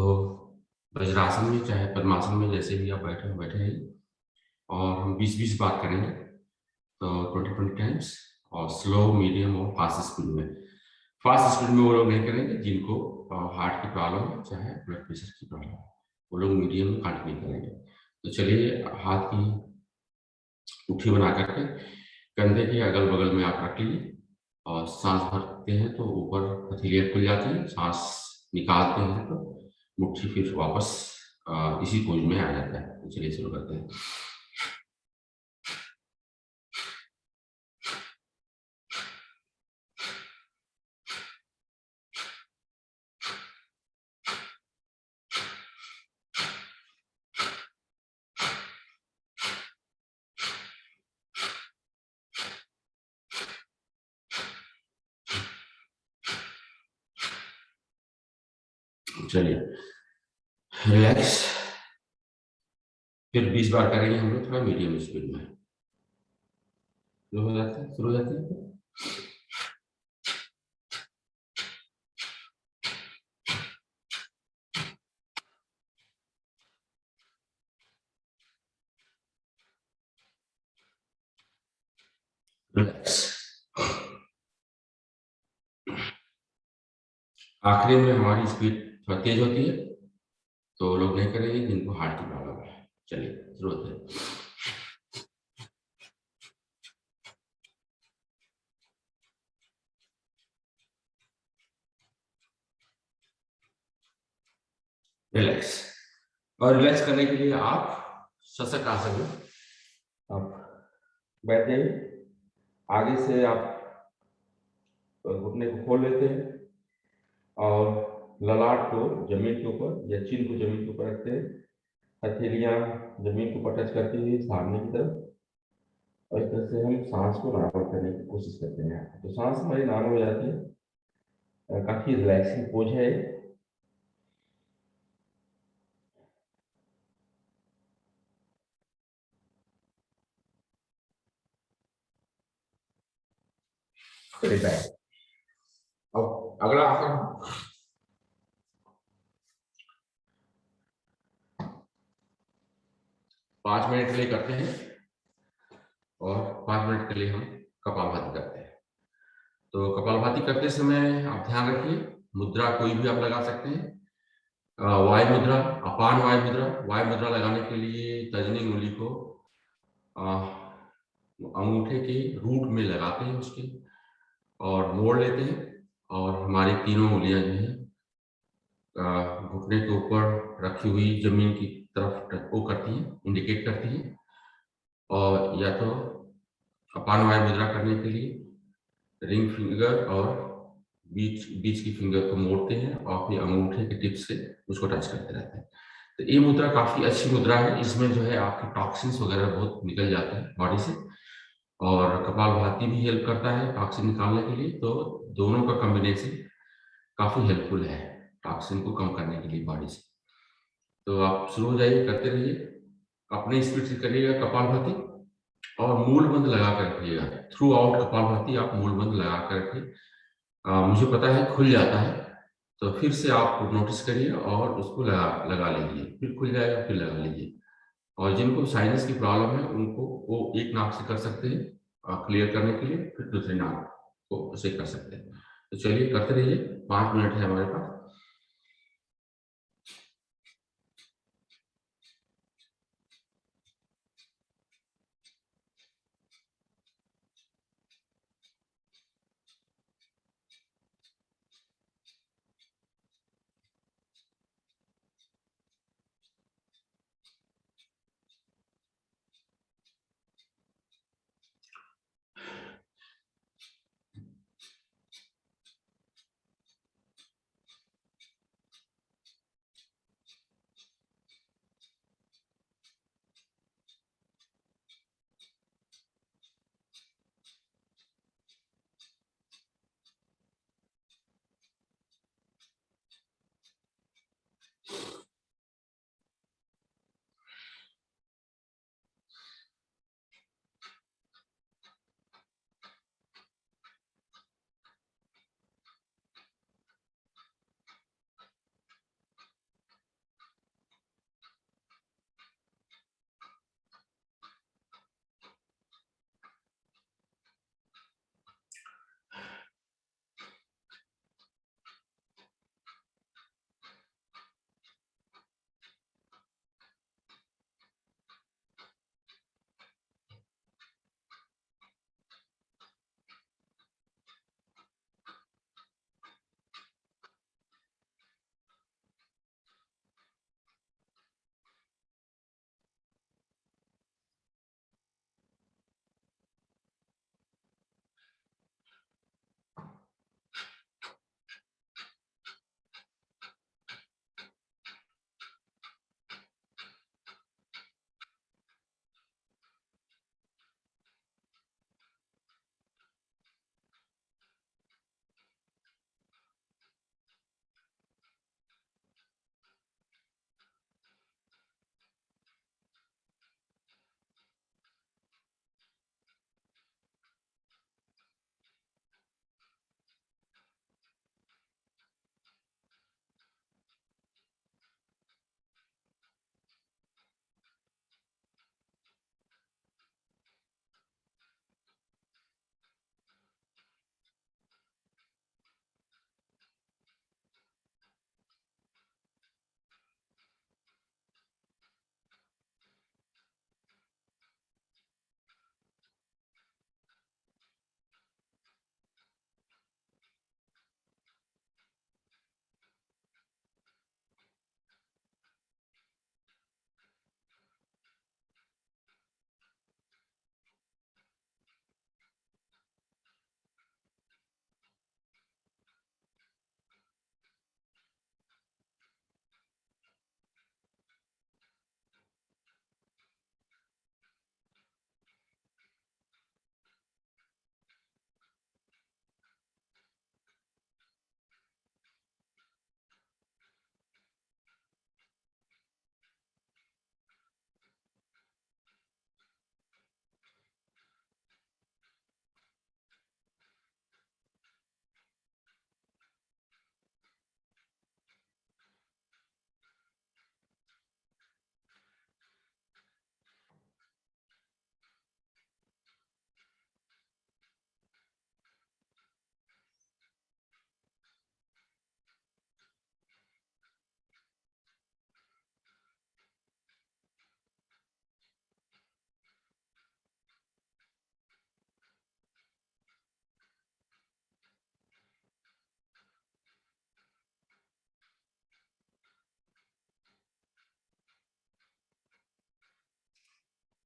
वज्रासन में चाहे पद्मासन में जैसे भी आप बैठे हो बैठे रहिए। और हम 20-20 बार करेंगे, तो 20-20 टाइम्स। और स्लो, मीडियम और फास्ट स्पीड में। फास्ट स्पीड में वो लोग नहीं करेंगे जिनको हार्ट की प्रॉब्लम है, चाहे ब्लड प्रेशर की प्रॉब्लम है, वो लोग मीडियम में कंटिन्यू करेंगे। तो चलिए, हाथ की मुट्ठी बना करके कंधे के अगल बगल में आप रख लीजिए और सांस भरते हैं तो ऊपर हथेलियां खुल जाती है, सांस निकालते हैं तो मुट्ठी फिर वापस इसी पोज में आ जाता है। तो चलिए शुरू करते हैं। चलिए रिलैक्स, फिर 20 बार करेंगे हम लोग थोड़ा मीडियम स्पीड में। शुरू हो जाते हैं। रिलैक्स। आखिरी में हमारी स्पीड थोड़ा तेज होती है, तो लोग नहीं करेंगे जिनको हार्ट की प्रॉब्लम है। चलिए शुरू होते हैं। रिलैक्स। और रिलैक्स करने के लिए आप शशक आसन में आप बैठ जाइए। आगे से आप घुटने को खोल लेते हैं और ललाट को जमीन के ऊपर या चिन को जमीन के ऊपर रखते हैं। हथेलियां जमीन के ऊपर टच करती हुई सामने की तरफ। और इस तरह से हम सांस को नॉर्मल करने की कोशिश करते हैं। तो सांस हमारी नॉर्मल हो जाती है। काफी रिलैक्सिंग पोज है। अब अगला आसन 5 मिनट के लिए करते हैं और 5 मिनट के लिए हम कपालभाति करते हैं। तो कपालभाति करते समय आप ध्यान रखिए, मुद्रा कोई भी आप लगा सकते हैं। वायु मुद्रा, अपान वायु मुद्रा। वायु मुद्रा लगाने के लिए तर्जनी उंगली को अंगूठे के रूट में लगाते हैं उसके, और मोड़ लेते हैं, और हमारी तीनों उंगलियां जो हैं घुटने के ऊपर रखी हुई जमीन की तरफ वो करती हैं, इंडिकेट करती हैं। और या तो अपान वायु मुद्रा करने के लिए रिंग फिंगर और बीच बीच की फिंगर को मोड़ते हैं और फिर अंगूठे के टिप से उसको टच करते रहते हैं। तो ये मुद्रा काफी अच्छी मुद्रा है, इसमें जो है आपके टॉक्सिन्स वगैरह बहुत निकल जाते हैं बॉडी से, और कपालभाति भी हेल्प करता है टॉक्सिन निकालने के लिए। तो दोनों का कॉम्बिनेशन काफी हेल्पफुल है टॉक्सिन को कम करने के लिए बॉडी से। तो आप शुरू हो जाइए, करते रहिए, अपने स्पीड से करिएगा कपालभाति, और मूल बंद लगा कर रखिएगा थ्रू आउट कपालभाति। आप मूल बंद लगा कर रखिए, मुझे पता है खुल जाता है, तो फिर से आप नोटिस करिए और उसको लगा लगा लीजिए, फिर खुल जाएगा, फिर लगा लीजिए। और जिनको साइनस की प्रॉब्लम है उनको वो एक नाक से कर सकते हैं क्लियर करने के लिए, फिर दूसरे नाक को उसे कर सकते हैं। तो चलिए करते रहिए, 5 मिनट है हमारे पास।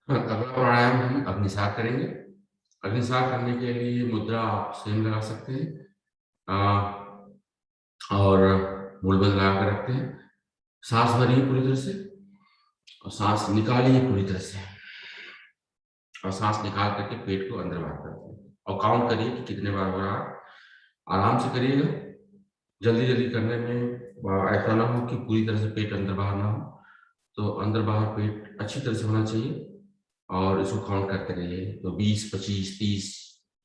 हाँ, अगला प्राणायाम हम अग्निसार करेंगे। अग्निसार करने के लिए मुद्रा आप सेम लगा सकते हैं, और मूलबंध लगा कर रखते हैं। सांस भरिए पूरी तरह से और सांस निकालिए पूरी तरह से, और सांस निकाल करके पेट को अंदर बाहर करते हैं और काउंट करिए कि कितने बार हो रहा है। आराम से करिएगा, जल्दी जल्दी करने में ऐसा ना हो कि पूरी तरह से पेट अंदर बाहर ना हो। तो अंदर बाहर पेट अच्छी तरह से होना चाहिए और इसको काउंट करते रहिए। तो 20, 25, 30,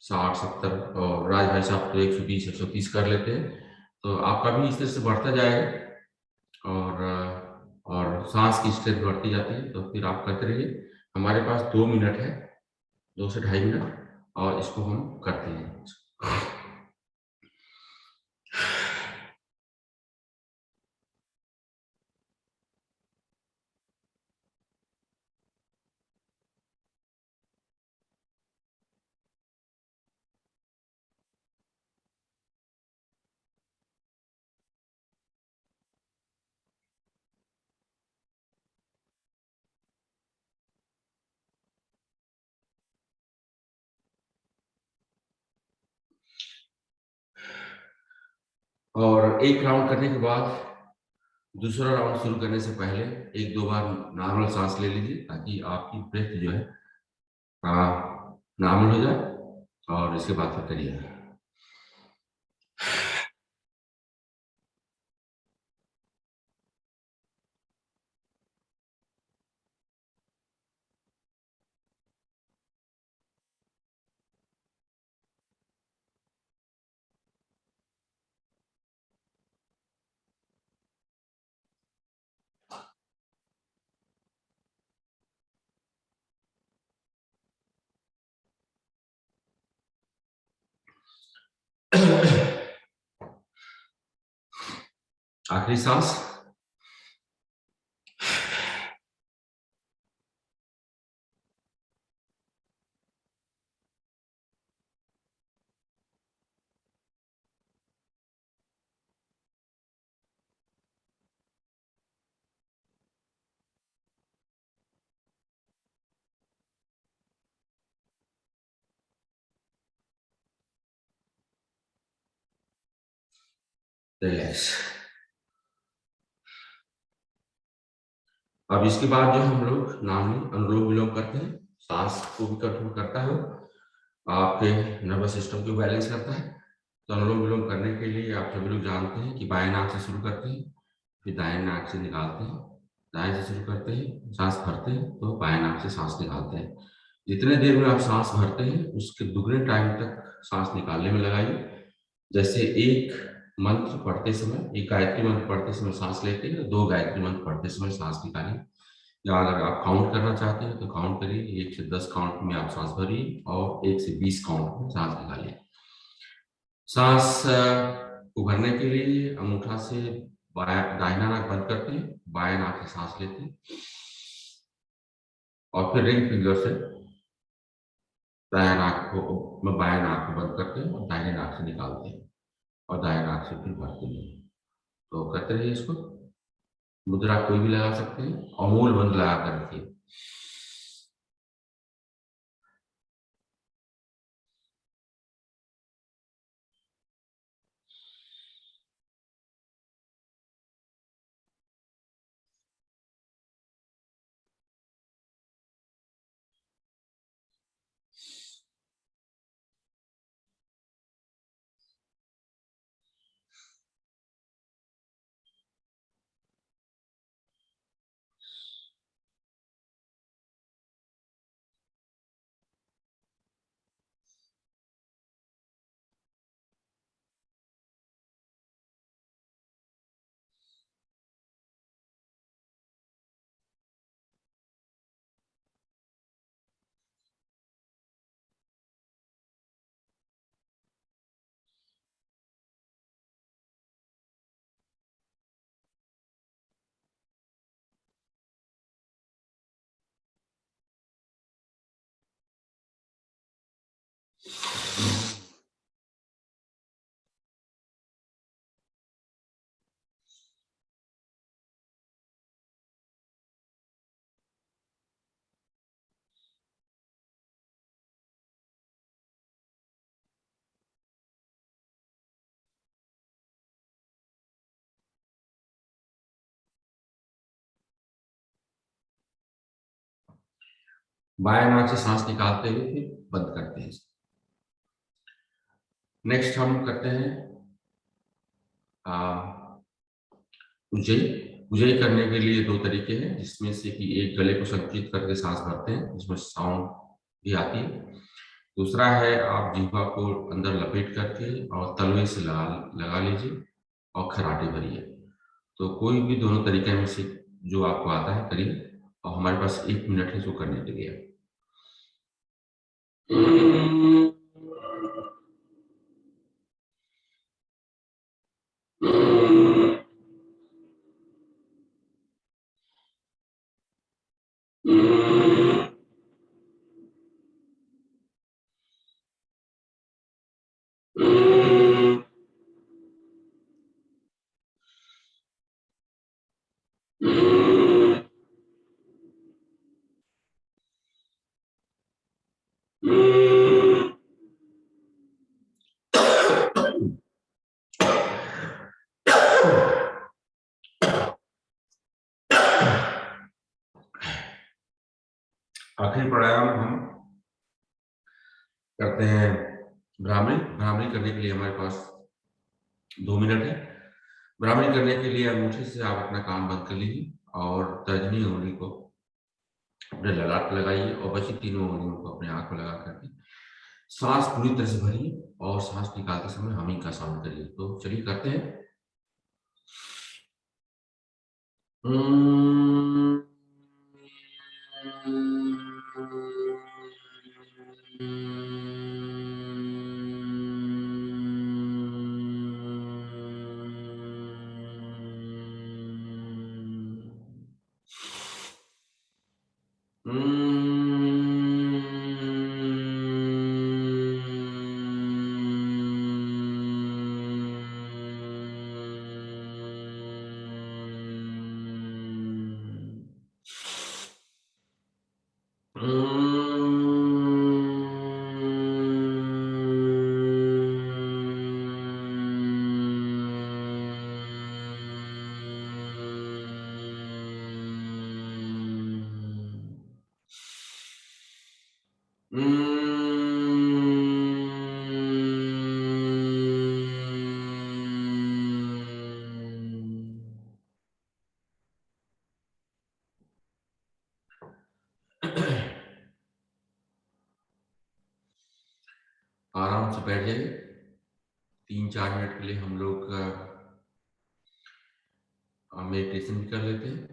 60, 70, और राज भाई साहब तो 120, 130 कर लेते हैं। तो आपका भी इस तरह से बढ़ता जाएगा और सांस की स्ट्रेंथ बढ़ती जाती है। तो फिर आप करते रहिए। हमारे पास 2 मिनट है, 2 से 2.5 मिनट, और इसको हम करते हैं। और एक राउंड करने के बाद दूसरा राउंड शुरू करने से पहले 1-2 बार नॉर्मल सांस ले लीजिए, ताकि आपकी ब्रेथ जो है नॉर्मल हो जाए, और इसके बाद फिर करिए। आखिरी सांस। रिलैक्स। अब इसके बाद जो हम लोग नॉर्मली अनुलोम विलोम करते हैं, सांस को भी कंट्रोल करता है, आपके नर्वस सिस्टम को बैलेंस करता है। तो अनुलोम विलोम करने के लिए आप सभी लोग जानते हैं कि बाएं नाक से शुरू करते हैं, फिर दाएं नाक से निकालते हैं। दाएं से शुरू करते हैं, सांस भरते हैं, तो बाएं नाक से सांस निकालते हैं। जितने देर में आप सांस भरते हैं उसके दुगने टाइम तक सांस निकालने में लगाइए। जैसे एक मंत्र पढ़ते समय, एक गायत्री मंत्र पढ़ते समय सांस लेते हैं, 2 गायत्री मंत्र पढ़ते समय सांस निकालिए। या अगर आप काउंट करना चाहते हैं तो काउंट करिए, 1 से 10 काउंट में आप सांस भरिए और 1 से 20 काउंट में सांस निकालिए। सांस को भरने के लिए अंगूठा से दाहिना नाक बंद करते हैं, बाएं नाक से सांस लेते हैं, और फिर रिंग फिंगर से बाएं नाक को बंद करते हैं और दाहिने नाक से निकालते हैं, और दाएं नाक से फिर भरते हैं। तो करते रहिए इसको। मुद्रा कोई भी लगा सकते हैं और मूल बंद लगा कर रखिए। बाएं नाक से सांस निकालते हुए फिर बंद करते हैं। नेक्स्ट हम करते हैं आ, उज्जयी। उज्जयी करने के लिए दो तरीके हैं, जिसमें से कि एक गले को संकुचित करके सांस भरते हैं, जिसमें साउंड भी आती है। दूसरा है आप जीह्वा को अंदर लपेट करके और तलवे से लगा लगा लीजिए और खराटे भरिए। तो कोई भी दोनों तरीके में से जो आपको आता है करिए, और हमारे पास 1 मिनट है इसको करने के लिए। आखिरी प्राणायाम हम करते हैं भ्रामरी। भ्रामरी करने के लिए हमारे पास 2 मिनट है। भ्रामरी करने के लिए अंगूठे से आप अपना कान बंद कर लीजिए और तर्जनी उंगली को अपने ललाट पे लगाइए और बची तीनों उंगलियों को अपने आंख में लगा करके सांस पूरी तरह से भरिए और सांस निकालते समय हमिंग का साउंड करिए। तो चलिए करते हैं। आराम से बैठ जाइए। 3-4 मिनट के लिए हम लोग मेडिटेशन भी कर लेते हैं।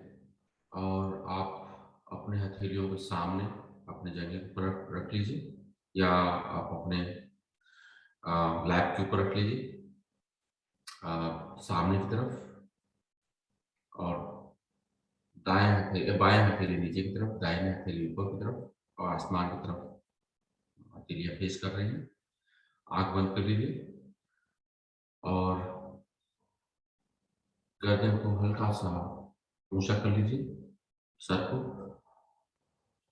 और आप अपने हथेलियों को सामने अपने जगह पर रख लीजिए, या आप अपने लैप के ऊपर रख लीजिए सामने की तरफ, और बाएं हथेली नीचे की तरफ, दाहिने हथेली ऊपर की तरफ और आसमान की तरफ हथेलियाँ फेस कर रही हैं। आंख बंद कर लीजिए और गर्दन को हल्का सा ऊंचा कर लीजिए, सर को।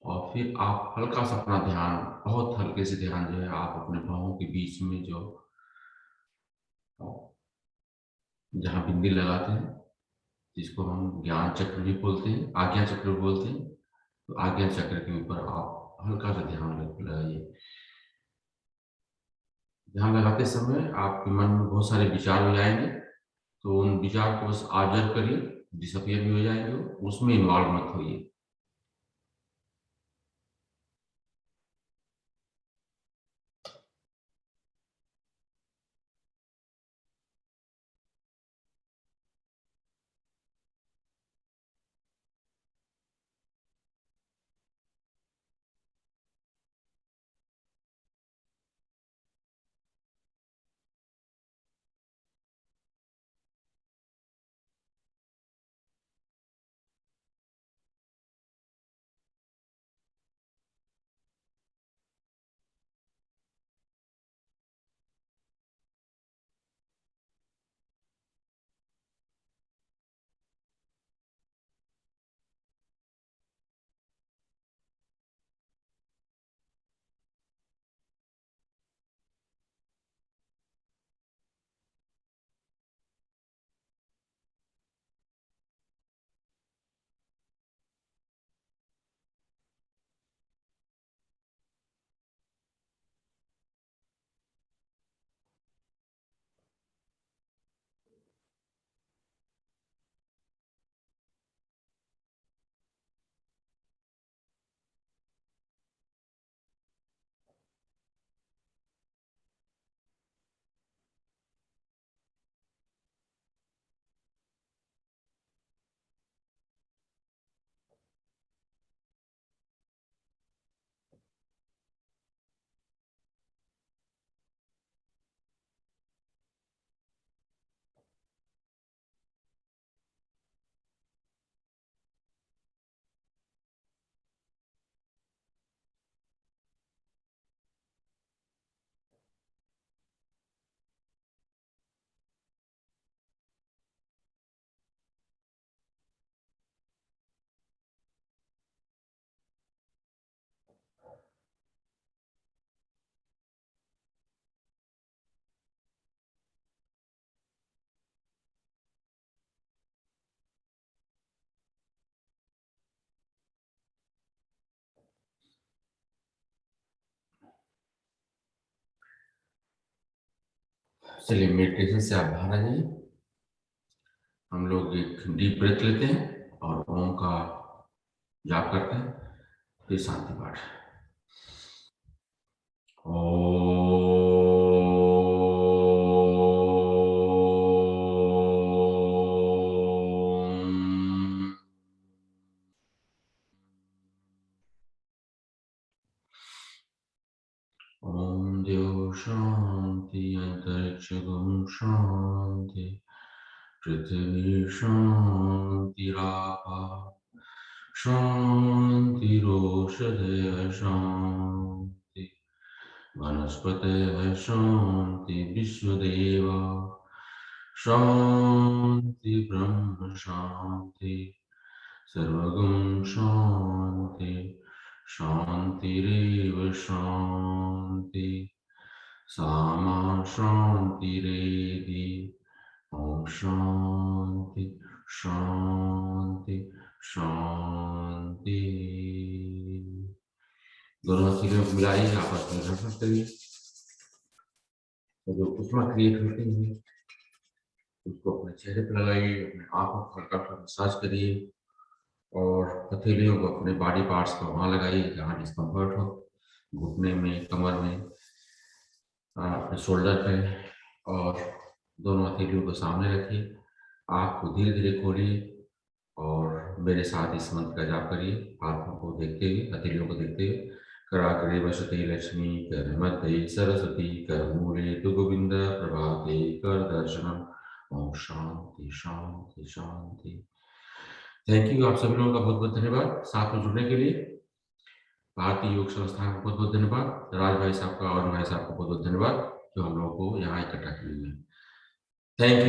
और फिर आप हल्का सा अपना ध्यान, बहुत हल्के से ध्यान जो है आप अपने बाहों के बीच में जो जहाँ बिंदी लगाते हैं, जिसको हम ज्ञान चक्र भी बोलते हैं, आज्ञा चक्र भी बोलते हैं, तो आज्ञा चक्र के ऊपर आप हल्का सा ध्यान लगाइए। ध्यान लगाते समय आपके मन में बहुत सारे विचार हो जाएंगे, तो उन विचार को बस ऑब्जर्व करिए, डिसअपियर भी हो जाएंगे, उसमें इन्वॉल्व मत होइए। चलिए मेडिटेशन से आप बाहर आ जाइए। हम लोग एक डीप ब्रेथ लेते हैं और ओम का जाप करते हैं, फिर शांति पाठ। ओम देव शांति, अंतरिक्ष शांति, पृथ्वी शांतिरापा शांतिरोषधयः शांति, वनस्पतयः शांति, विश्वदेवा शांति, ब्रह्म शांति, सर्वगुण शांति, शांतिरेव शांति, सामा शांतिरेधि। ओम शांति शांति शांति। दोनों हथेलियों को मिलाइए, आपस में घर्षण करिए। तो जो उष्मा क्रिएट होती है उसको अपने चेहरे पर लगाइए, अपने आंखों को हल्का हल्का मसाज करिए और हथेलियों को अपने बॉडी पार्ट्स पर वहां लगाइए जहाँ डिस्कम्फर्ट हो, घुटने में, कमर में, अपने शोल्डर पे, और दोनों हथेलियों को सामने रखिए। आँख को धीरे धीरे खोलिए और मेरे साथ इस मंत्र का जाप करिए, हाथों को देखते हुए, हथेलियों को देखते हुए। कराग्रे वसते लक्ष्मी, कर मध्ये सरस्वती, कर मूले तु गोविंद, प्रभाते कर दर्शनम। ओम शांति शांति शांति। थैंक यू, आप सभी लोगों का बहुत बहुत धन्यवाद साथ में जुड़ने के लिए। भारतीय योग संस्थान को बहुत बहुत धन्यवाद। राज भाई साहब का और भाई साहब को बहुत बहुत धन्यवाद जो हम लोगों को यहाँ इकट्ठा किए हुए। Thank you.